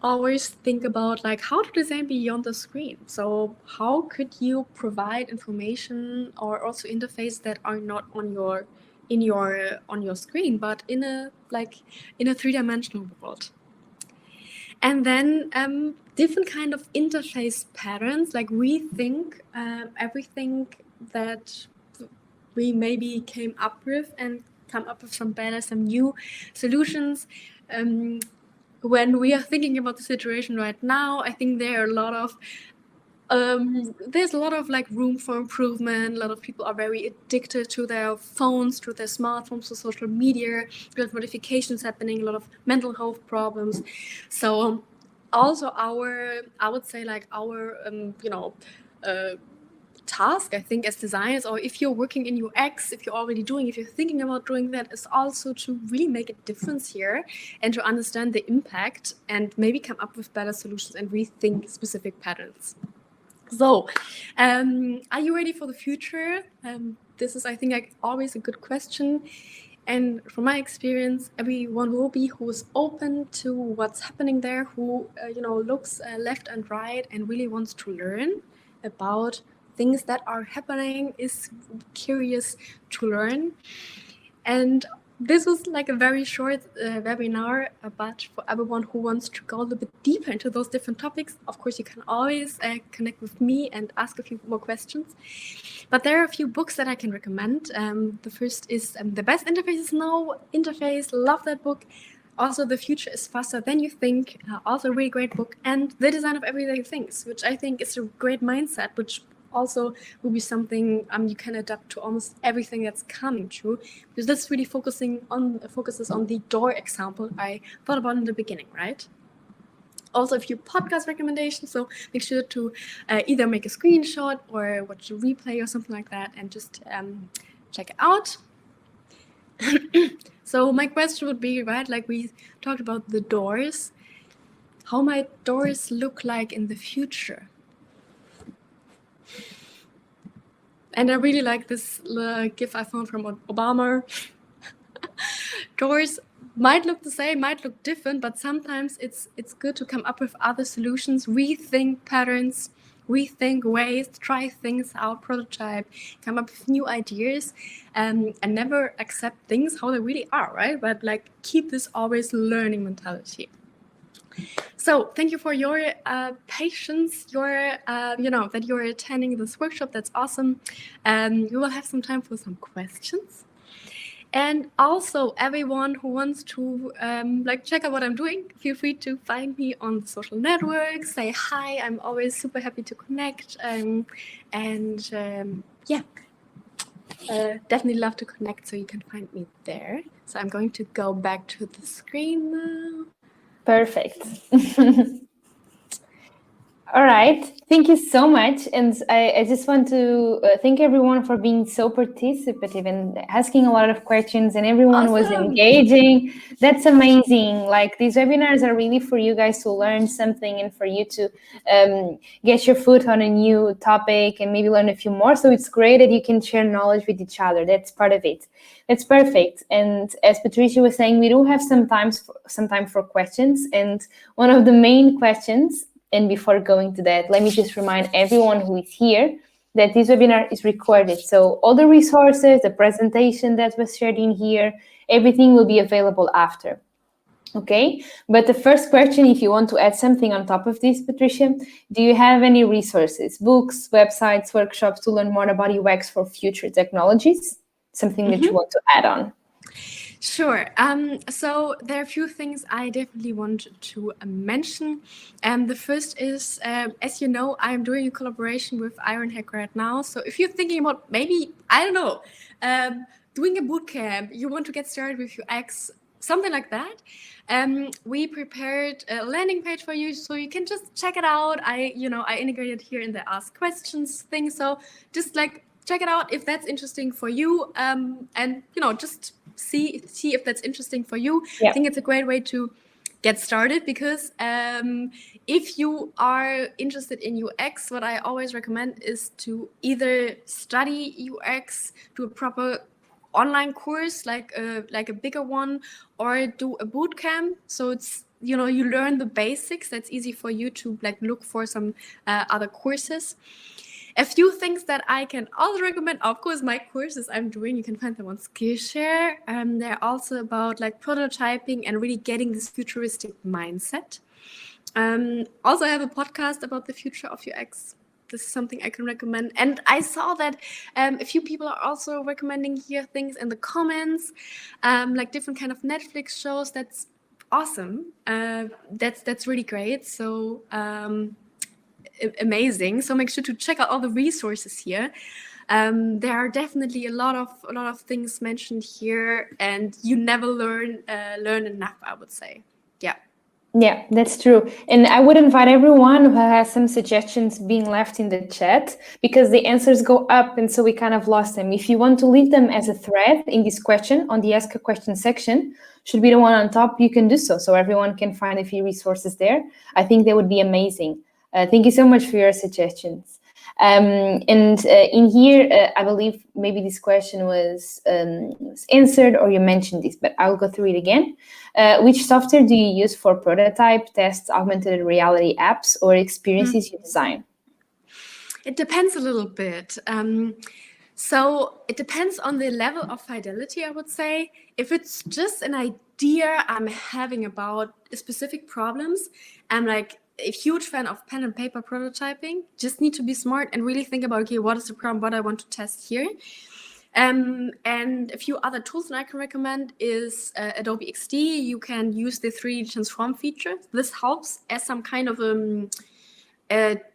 always think about like how to design beyond the screen. So how could you provide information or also interface that are not on your screen, but in a three-dimensional world? And then different kind of interface patterns, like rethink everything that we maybe came up with and come up with some new solutions. When we are thinking about the situation right now, I think there are a lot of there's a lot of like room for improvement. A lot of people are very addicted to their phones, to their smartphones, to social media. A lot of notifications happening, a lot of mental health problems. So also I would say like our task, I think, as designers, or if you're working in UX, if you're thinking about doing that, is also to really make a difference here and to understand the impact and maybe come up with better solutions and rethink specific patterns. So, are you ready for the future? This is, I think, like always a good question. And from my experience, everyone will be who is open to what's happening there, who looks left and right and really wants to learn about things that are happening, is curious to learn. And this was like a very short webinar, but for everyone who wants to go a little bit deeper into those different topics, of course, you can always connect with me and ask a few more questions. But there are a few books that I can recommend. The first is The Best Interface is No Interface. Love that book. Also, The Future is Faster Than You Think. Also a really great book. And The Design of Everyday Things, which I think is a great mindset, which also will be something you can adapt to almost everything that's coming true, because this really focuses on the door example I thought about in the beginning, right? Also a few podcast recommendations, so make sure to either make a screenshot or watch a replay or something like that and just check it out. So my question would be, right, like we talked about the doors, how might doors look like in the future? And I really like this GIF I found from Obama. Doors might look the same, might look different, but sometimes it's good to come up with other solutions, rethink patterns, rethink ways, try things out, prototype, come up with new ideas, and never accept things how they really are, right? But like keep this always learning mentality. So thank you for your patience, that you're attending this workshop. That's awesome. We will have some time for some questions. And also everyone who wants to check out what I'm doing, feel free to find me on the social networks, say hi. I'm always super happy to connect. Definitely love to connect, so you can find me there. So I'm going to go back to the screen now. Perfect. All right. Thank you so much. And I just want to thank everyone for being so participative and asking a lot of questions, and everyone was Awesome. engaging. That's amazing. Like, these webinars are really for you guys to learn something and for you to get your foot on a new topic and maybe learn a few more. So it's great that you can share knowledge with each other. That's part of it. That's perfect. And as Patricia was saying, we do have some time for questions. And one of the main questions, and before going to that, let me just remind everyone who is here that this webinar is recorded. So all the resources, the presentation that was shared in here, everything will be available after. Okay, but the first question, if you want to add something on top of this, Patricia, do you have any resources, books, websites, workshops to learn more about UX for future technologies? Something that you want to add on? Sure. So there are a few things I definitely want to mention. The first is, as you know, I'm doing a collaboration with Ironhack right now. So if you're thinking about maybe, I don't know, doing a bootcamp, you want to get started with UX, something like that, we prepared a landing page for you, so you can just check it out. I integrated here in the Ask Questions thing. So just like check it out if that's interesting for you, and just see if that's interesting for you. Yeah. I think it's a great way to get started, because if you are interested in UX, what I always recommend is to either study UX, do a proper online course, like a bigger one, or do a boot camp. So it's, you learn the basics. That's easy for you to look for some other courses. A few things that I can also recommend, of course, my courses I'm doing, you can find them on Skillshare. They're also about prototyping and really getting this futuristic mindset. Also, I have a podcast about the future of UX. This is something I can recommend. And I saw that a few people are also recommending here things in the comments, like different kind of Netflix shows. That's awesome. That's really great. So amazing. So make sure to check out all the resources here. There are definitely a lot of things mentioned here, and you never learn enough, I would say. Yeah, that's true. And I would invite everyone who has some suggestions being left in the chat, because the answers go up and so we kind of lost them. If you want to leave them as a thread in this question on the Ask a Question section, should be the one on top, you can do so. So everyone can find a few resources there. I think that would be amazing. Thank you so much for your suggestions. In here, I believe maybe this question was answered or you mentioned this, but I'll go through it again. Which software do you use for prototype, tests, augmented reality apps, or experiences you design? It depends a little bit. So it depends on the level of fidelity, I would say. If it's just an idea I'm having about specific problems, I'm like a huge fan of pen and paper prototyping. Just need to be smart and really think about, okay, what is the problem, what I want to test here. And a few other tools that I can recommend is Adobe Xd. You can use the 3D transform feature. This helps as some kind of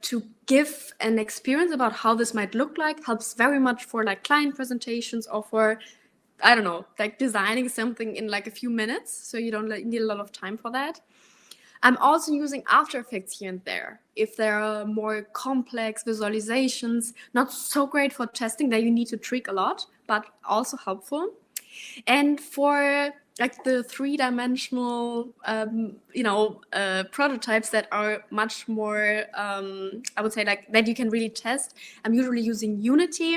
to give an experience about how this might look like. Helps very much for client presentations, or for, I don't know, designing something in a few minutes. So you don't need a lot of time for that. I'm also using After Effects here and there. If there are more complex visualizations, not so great for testing, that you need to tweak a lot, but also helpful. And for the three-dimensional, prototypes that are much more, I would say, that you can really test, I'm usually using Unity.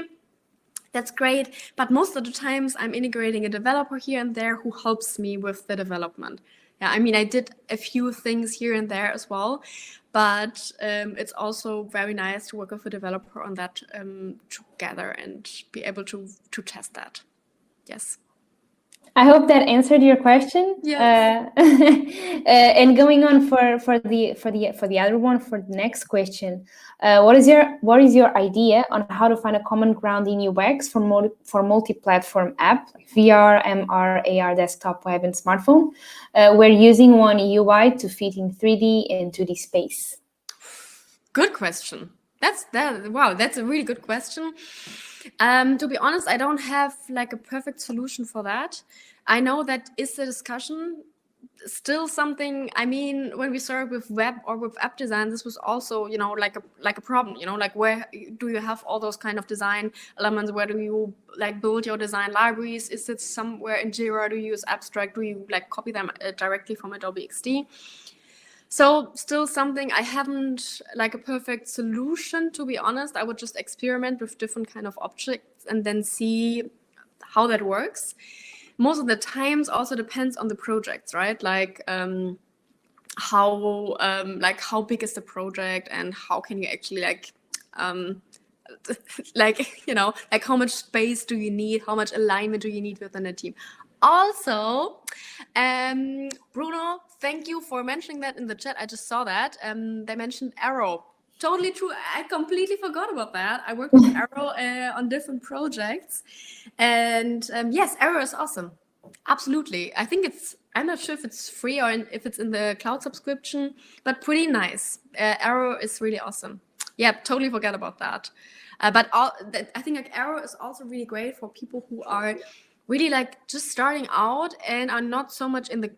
That's great, but most of the times I'm integrating a developer here and there who helps me with the development. Yeah, I mean, I did a few things here and there as well, but it's also very nice to work with a developer on that together and be able to test that. Yes. I hope that answered your question. Yes. And going on for the other one, for the next question, what is your idea on how to find a common ground in UX for multi-platform app, VR, MR, AR, desktop, web, and smartphone? We're using one UI to fit in 3D and 2D space. Good question. Wow, that's a really good question. To be honest, I don't have a perfect solution for that. I know that is a discussion still something, I mean, when we started with web or with app design, this was also, you know, like a problem, you know, like where do you have all those kind of design elements? Where do you like build your design libraries? Is it somewhere in Jira? Do you use abstract? Do you like copy them directly from Adobe Xd? So still something I haven't like a perfect solution, to be honest. I would just experiment with different kind of objects and then see how that works. Most of the times also depends on the projects, right? Like how big is the project and how can you actually like, you know, like how much space do you need? How much alignment do you need within a team? Also, Bruno, thank you for mentioning that in the chat. I just saw that. They mentioned Arrow. Totally true. I completely forgot about that. I work with Arrow on different projects. And yes, Arrow is awesome. Absolutely. I think I'm not sure if it's free or if it's in the cloud subscription, but pretty nice. Arrow is really awesome. Yeah, totally forgot about that. But I think like Arrow is also really great for people who are really like just starting out and are not so much in the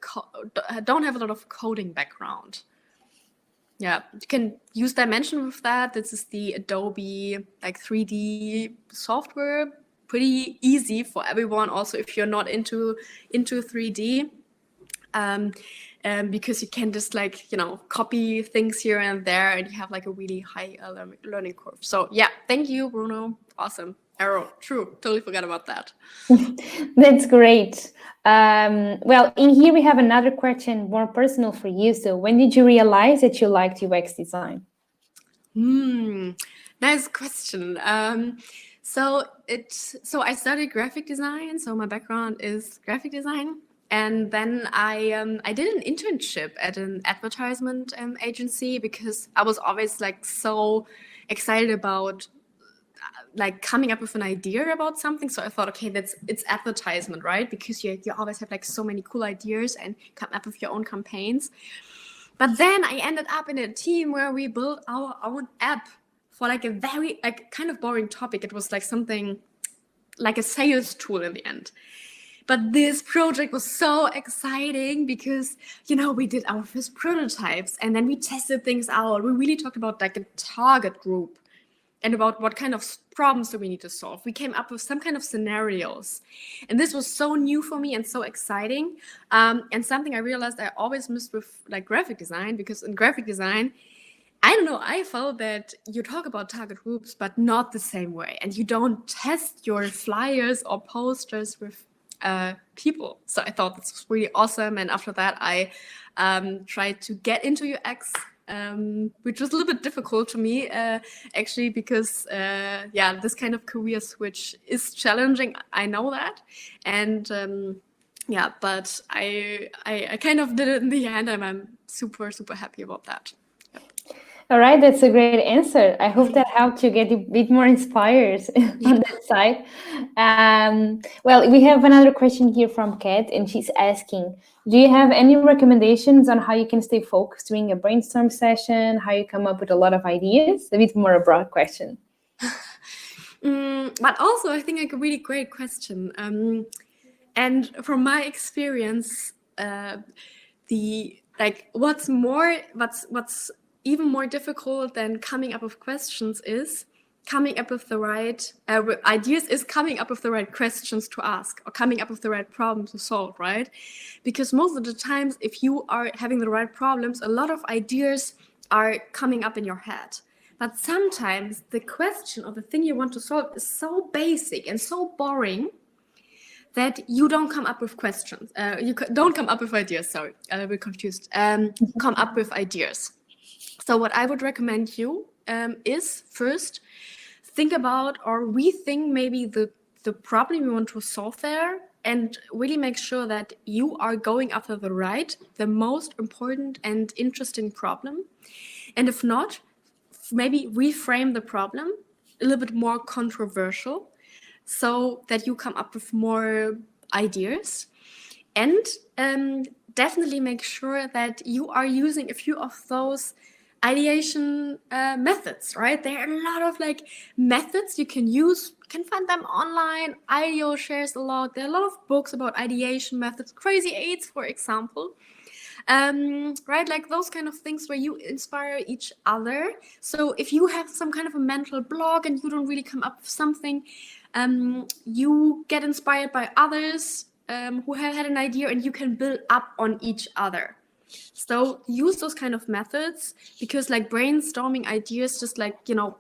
don't have a lot of coding background. Yeah, you can use Dimension with that. This is the Adobe like 3D software. Pretty easy for everyone. Also, if you're not into 3D, because you can just like, you know, copy things here and there, and you have like a really high learning curve. So yeah, thank you, Bruno. Awesome. Arrow, true. Totally forgot about that. That's great. Well, in here we have another question, more personal for you. So when did you realize that you liked UX design? Nice question. So I studied graphic design. So my background is graphic design. And then I did an internship at an advertisement agency because I was always like so excited about like coming up with an idea about something. So I thought, okay, it's advertisement, right? Because you always have like so many cool ideas and come up with your own campaigns. But then I ended up in a team where we built our own app for like a very like kind of boring topic. It was like something like a sales tool in the end. But this project was so exciting because, you know, we did our first prototypes and then we tested things out. We really talked about like a target group and about what kind of problems do we need to solve. We came up with some kind of scenarios. And this was so new for me and so exciting. And something I realized I always missed with like graphic design, because in graphic design, I don't know, I felt that you talk about target groups, but not the same way. And you don't test your flyers or posters with people. So I thought this was really awesome. And after that, I tried to get into UX, which was a little bit difficult to me, actually, because this kind of career switch is challenging. I know that. And but I kind of did it in the end, and I'm super, super happy about that. All right, that's a great answer. I hope that helped you get a bit more inspired on that side. Well, we have another question here from Kat, and she's asking, do you have any recommendations on how you can stay focused during a brainstorm session, how you come up with a lot of ideas? A bit more a broad question. But also, I think like a really great question. And from my experience, what's even more difficult than coming up with questions is coming up with the right ideas, is coming up with the right questions to ask or coming up with the right problem to solve, right? Because most of the times, if you are having the right problems, a lot of ideas are coming up in your head. But sometimes the question or the thing you want to solve is so basic and so boring that you don't come up with questions. You don't come up with ideas, sorry, I'm a bit confused. Come up with ideas. So what I would recommend you is first think about or rethink maybe the problem you want to solve there, and really make sure that you are going after the most important and interesting problem. And if not, maybe reframe the problem a little bit more controversial so that you come up with more ideas. And definitely make sure that you are using a few of those ideation methods, right? There are a lot of like methods you can use. You can find them online. IDEO shares a lot. There are a lot of books about ideation methods. Crazy Eights, for example. Right, like those kind of things where you inspire each other. So if you have some kind of a mental block and you don't really come up with something, you get inspired by others who have had an idea, and you can build up on each other. So use those kind of methods, because like brainstorming ideas, just like, you know,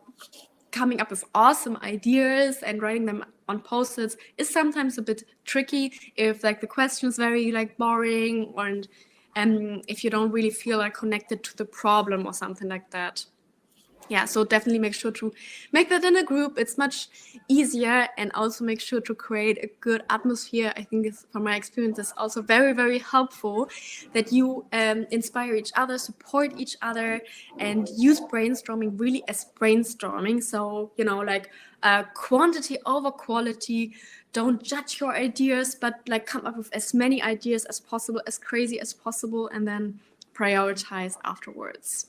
coming up with awesome ideas and writing them on post-its is sometimes a bit tricky if like the question is very like boring, and if you don't really feel like connected to the problem or something like that. Yeah, so definitely make sure to make that in a group. It's much easier, and also make sure to create a good atmosphere. I think it's, from my experience, it's also very, very helpful that you inspire each other, support each other, and use brainstorming really as brainstorming. So, you know, like quantity over quality. Don't judge your ideas, but like come up with as many ideas as possible, as crazy as possible, and then prioritize afterwards.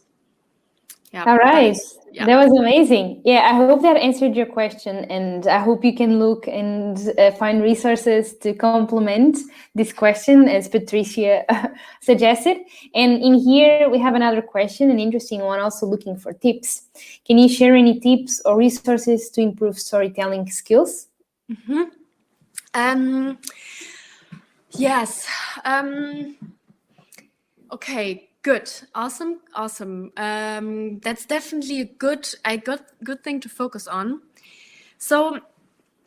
Yeah, All right. yeah. That was amazing. Yeah, I hope that answered your question, and I hope you can look and find resources to complement this question, as Patricia suggested. And in here, we have another question, an interesting one, also looking for tips. Can you share any tips or resources to improve storytelling skills? Yes. Okay. Good. Awesome. That's definitely a good thing to focus on. So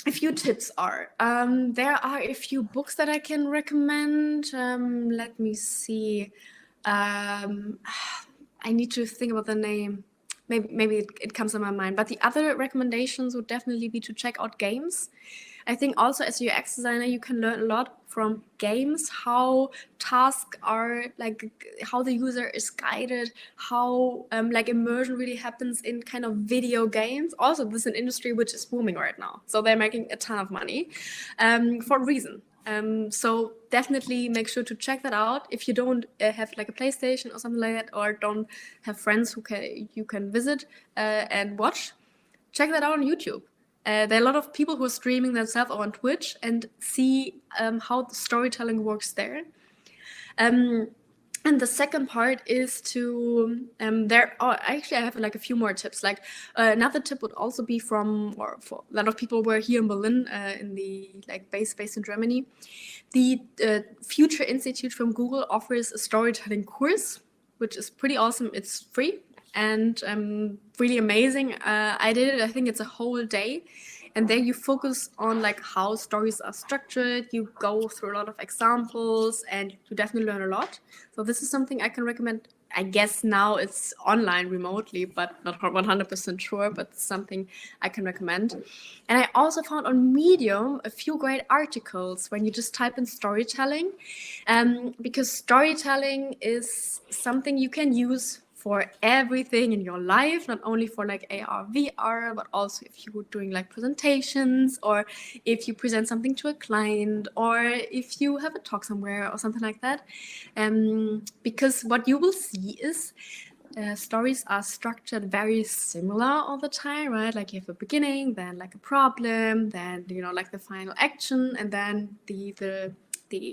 a few tips are, there are a few books that I can recommend. Let me see. I need to think about the name. Maybe it comes to my mind. But the other recommendations would definitely be to check out games. I think also as a UX designer, you can learn a lot from games, how tasks are, like how the user is guided, how like immersion really happens in kind of video games. Also, this is an industry which is booming right now. So they're making a ton of money for a reason. So definitely make sure to check that out. If you don't have like a PlayStation or something like that, or don't have friends who you can visit and watch, check that out on YouTube. There are a lot of people who are streaming themselves on Twitch and see how the storytelling works there. And the second part is to actually I have like a few more tips. Like another tip would also be for a lot of people who are here in Berlin, in the like based in Germany. The Future Institute from Google offers a storytelling course, which is pretty awesome. It's free and really amazing. I did it. I think it's a whole day. And there you focus on like how stories are structured. You go through a lot of examples, and you definitely learn a lot. So this is something I can recommend. I guess now it's online remotely, but not 100% sure, but it's something I can recommend. And I also found on Medium a few great articles when you just type in storytelling, because storytelling is something you can use for everything in your life, not only for like AR, VR, but also if you're doing like presentations, or if you present something to a client, or if you have a talk somewhere or something like that. Because what you will see is stories are structured very similar all the time, right? Like you have a beginning, then like a problem, then, you know, like the final action, and then the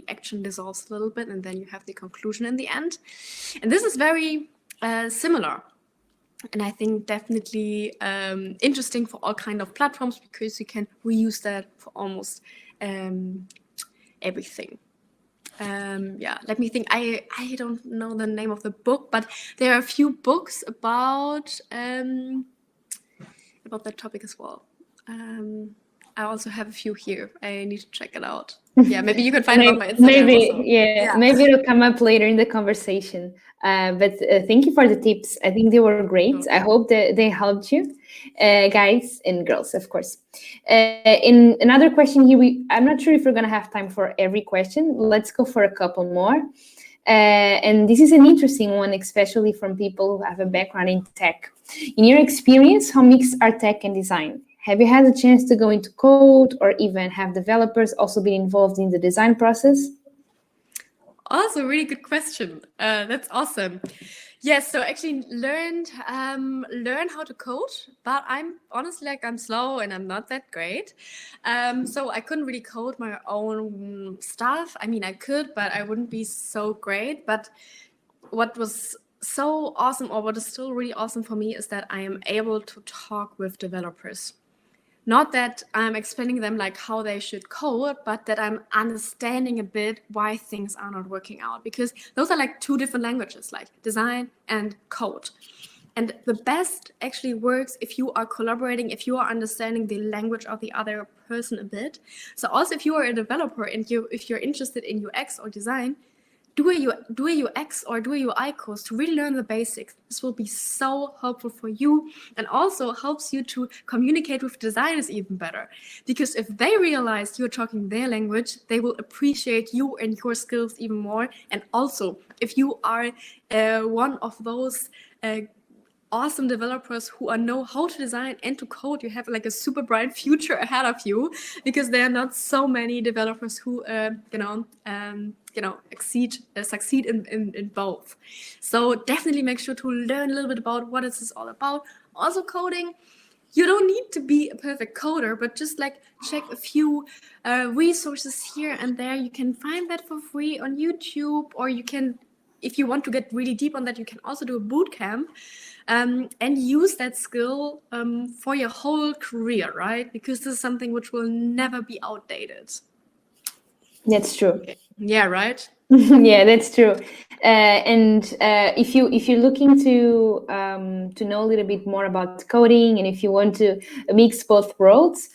action dissolves a little bit, and then you have the conclusion in the end. And this is very similar, and I think definitely interesting for all kind of platforms, because you can reuse that for almost everything. Yeah, let me think. I don't know the name of the book, but there are a few books about that topic as well. I also have a few here. I need to check it out. Yeah, maybe you can find it on my Instagram. Maybe, also. Yeah, maybe it'll come up later in the conversation. But thank you for the tips. I think they were great. I hope that they helped you, guys and girls, of course. In another question here, I'm not sure if we're going to have time for every question. Let's go for a couple more. And this is an interesting one, especially from people who have a background in tech. In your experience, how mixed are tech and design? Have you had a chance to go into code, or even have developers also been involved in the design process? Also, really good question. That's awesome. Yes, so actually learn how to code, but I'm honestly I'm slow and I'm not that great. So I couldn't really code my own stuff. I mean, I could, but I wouldn't be so great. But what was so awesome, or what is still really awesome for me, is that I am able to talk with developers. Not that I'm explaining them like how they should code, but that I'm understanding a bit why things are not working out, because those are like two different languages, like design and code. And the best actually works if you are collaborating, if you are understanding the language of the other person a bit. So also if you are a developer and if you're interested in UX or design, do a UX or do a UI course to really learn the basics. This will be so helpful for you, and also helps you to communicate with designers even better. Because if they realize you're talking their language, they will appreciate you and your skills even more. And also, if you are one of those awesome developers who know how to design and to code, you have like a super bright future ahead of you, because there are not so many developers who succeed in both. So definitely make sure to learn a little bit about what this is all about. Also coding, you don't need to be a perfect coder, but just like check a few resources here and there. You can find that for free on YouTube, or you can, if you want to get really deep on that, you can also do a boot camp and use that skill for your whole career, right? Because this is something which will never be outdated. That's true. Yeah, right? Yeah, that's true. And if you're looking to know a little bit more about coding, and if you want to mix both worlds,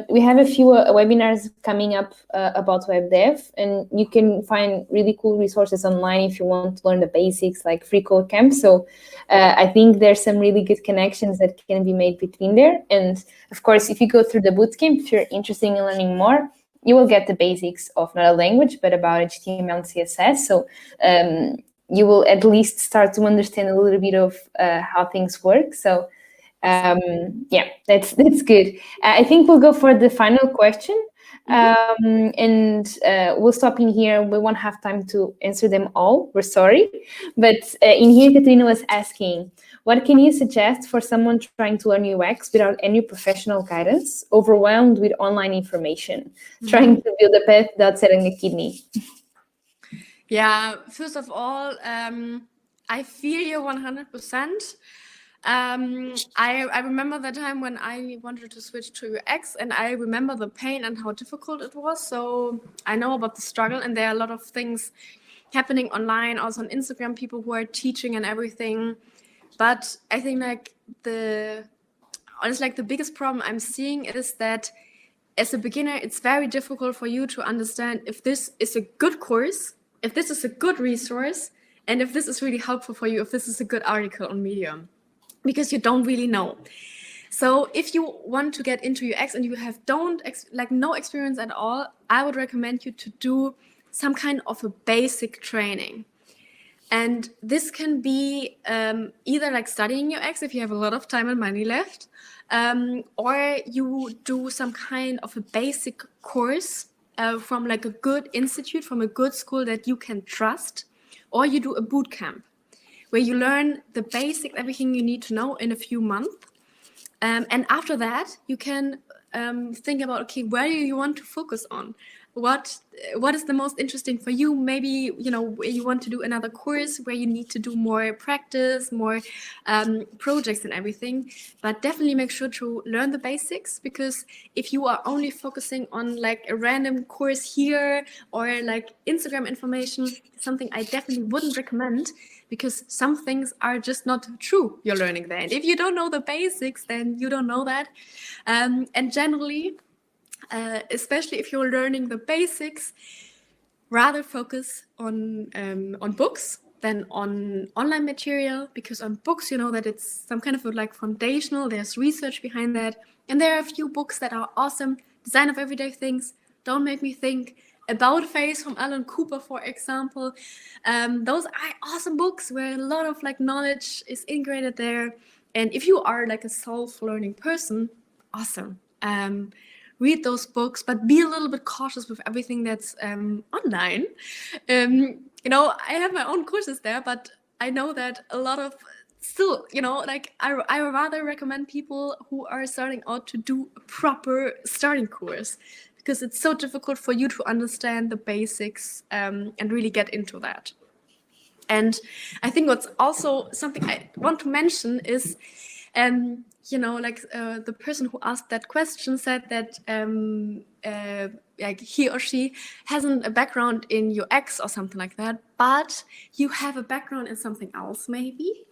we have a few webinars coming up about web dev, and you can find really cool resources online if you want to learn the basics, like free code camp. So I think there's some really good connections that can be made between there. And of course, if you go through the bootcamp, if you're interested in learning more, you will get the basics of not a language, but about HTML and CSS. So you will at least start to understand a little bit of how things work. So yeah, that's good. I think we'll go for the final question. And we'll stop in here. We won't have time to answer them all. We're sorry. But in here, Katrina was asking, what can you suggest for someone trying to learn UX without any professional guidance, overwhelmed with online information, trying to build a path without setting a kidney? Yeah, first of all, I feel you 100%. I remember the time when I wanted to switch to UX, and I remember the pain and how difficult it was. So I know about the struggle, and there are a lot of things happening online, also on Instagram, people who are teaching and everything. But I think the biggest problem I'm seeing is that as a beginner, it's very difficult for you to understand if this is a good course, if this is a good resource, and if this is really helpful for you, if this is a good article on Medium, because you don't really know. So if you want to get into UX and you have no experience at all, I would recommend you to do some kind of a basic training. And this can be either like studying UX if you have a lot of time and money left, or you do some kind of a basic course from like a good institute, from a good school that you can trust, or you do a boot camp where you learn the basics, everything you need to know in a few months. And after that, you can think about, okay, where do you want to focus on? What is the most interesting for you? Maybe, you want to do another course where you need to do more practice, more projects and everything. But definitely make sure to learn the basics, because if you are only focusing on like a random course here or like Instagram information, something I definitely wouldn't recommend, because some things are just not true you're learning there. And if you don't know the basics, then you don't know that. And generally, especially if you're learning the basics, rather focus on books than on online material, because on books, you know that it's some kind of like foundational, there's research behind that. And there are a few books that are awesome. Design of Everyday Things, Don't Make Me Think, About Face from Alan Cooper, for example. Those are awesome books where a lot of like knowledge is integrated there. And if you are like a self-learning person, awesome. Read those books, but be a little bit cautious with everything that's online. I have my own courses there, but I know that a lot of still, like I rather recommend people who are starting out to do a proper starting course, because it's so difficult for you to understand the basics and really get into that. And I think what's also something I want to mention is, the person who asked that question said that like he or she hasn't a background in UX or something like that, but you have a background in something else maybe.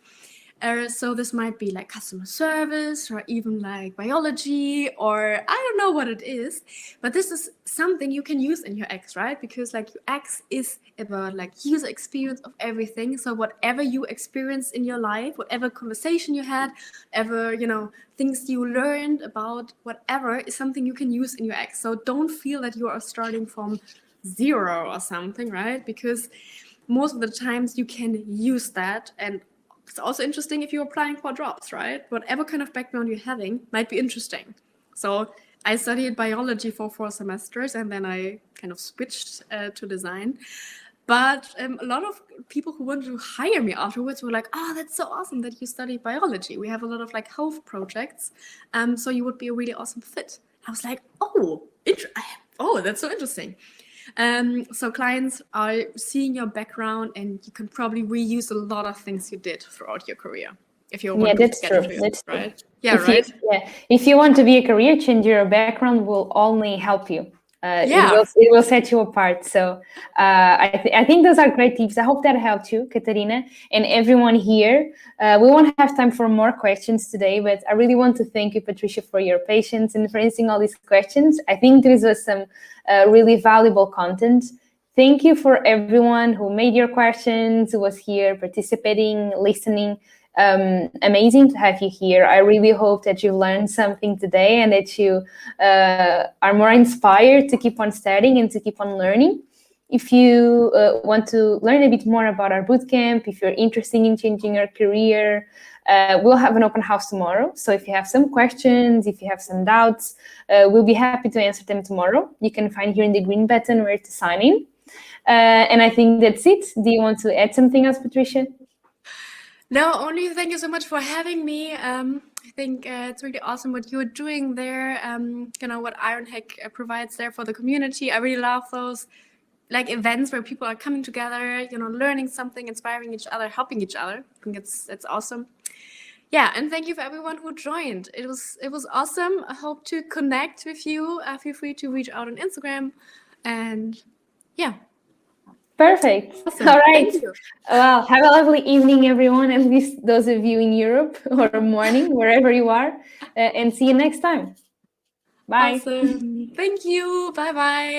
So this might be like customer service or even like biology, or I don't know what it is, but this is something you can use in UX, right? Because like UX is about like user experience of everything. So whatever you experience in your life, whatever conversation you had, ever, things you learned about whatever is something you can use in UX. So don't feel that you are starting from zero or something, right? Because most of the times you can use that. And it's also interesting if you're applying for jobs, right? Whatever kind of background you're having might be interesting. So I studied biology for 4 semesters, and then I kind of switched to design. But a lot of people who wanted to hire me afterwards were like, oh, that's so awesome that you studied biology. We have a lot of like health projects. So you would be a really awesome fit. I was like, oh, that's so interesting. So clients are seeing your background, and you can probably reuse a lot of things you did throughout your career if you want to that's get true. into it, That's right? true. Yeah, If you want to be a career changer, your background will only help you. It will set you apart. So I think those are great tips. I hope that helped you, Katarina, and everyone here. We won't have time for more questions today, but I really want to thank you, Patricia, for your patience and for answering all these questions. I think this was some really valuable content. Thank you for everyone who made your questions, who was here participating, listening. Amazing to have you here. I really hope that you learned something today and that you are more inspired to keep on studying and to keep on learning. If you want to learn a bit more about our bootcamp, if you're interested in changing your career, we'll have an open house tomorrow. So if you have some questions, if you have some doubts, we'll be happy to answer them tomorrow. You can find here in the green button where to sign in. And I think that's it. Do you want to add something else, Patricia? No, only thank you so much for having me. I think it's really awesome what you're doing there. What Ironhack provides there for the community. I really love those like events where people are coming together, learning something, inspiring each other, helping each other. I think it's awesome. Yeah, and thank you for everyone who joined. It was awesome. I hope to connect with you. Feel free to reach out on Instagram, and yeah. Perfect. Awesome. All right. Thank you. Well, have a lovely evening, everyone, at least those of you in Europe, or morning, wherever you are, and see you next time. Bye. Awesome. Thank you. Bye-bye.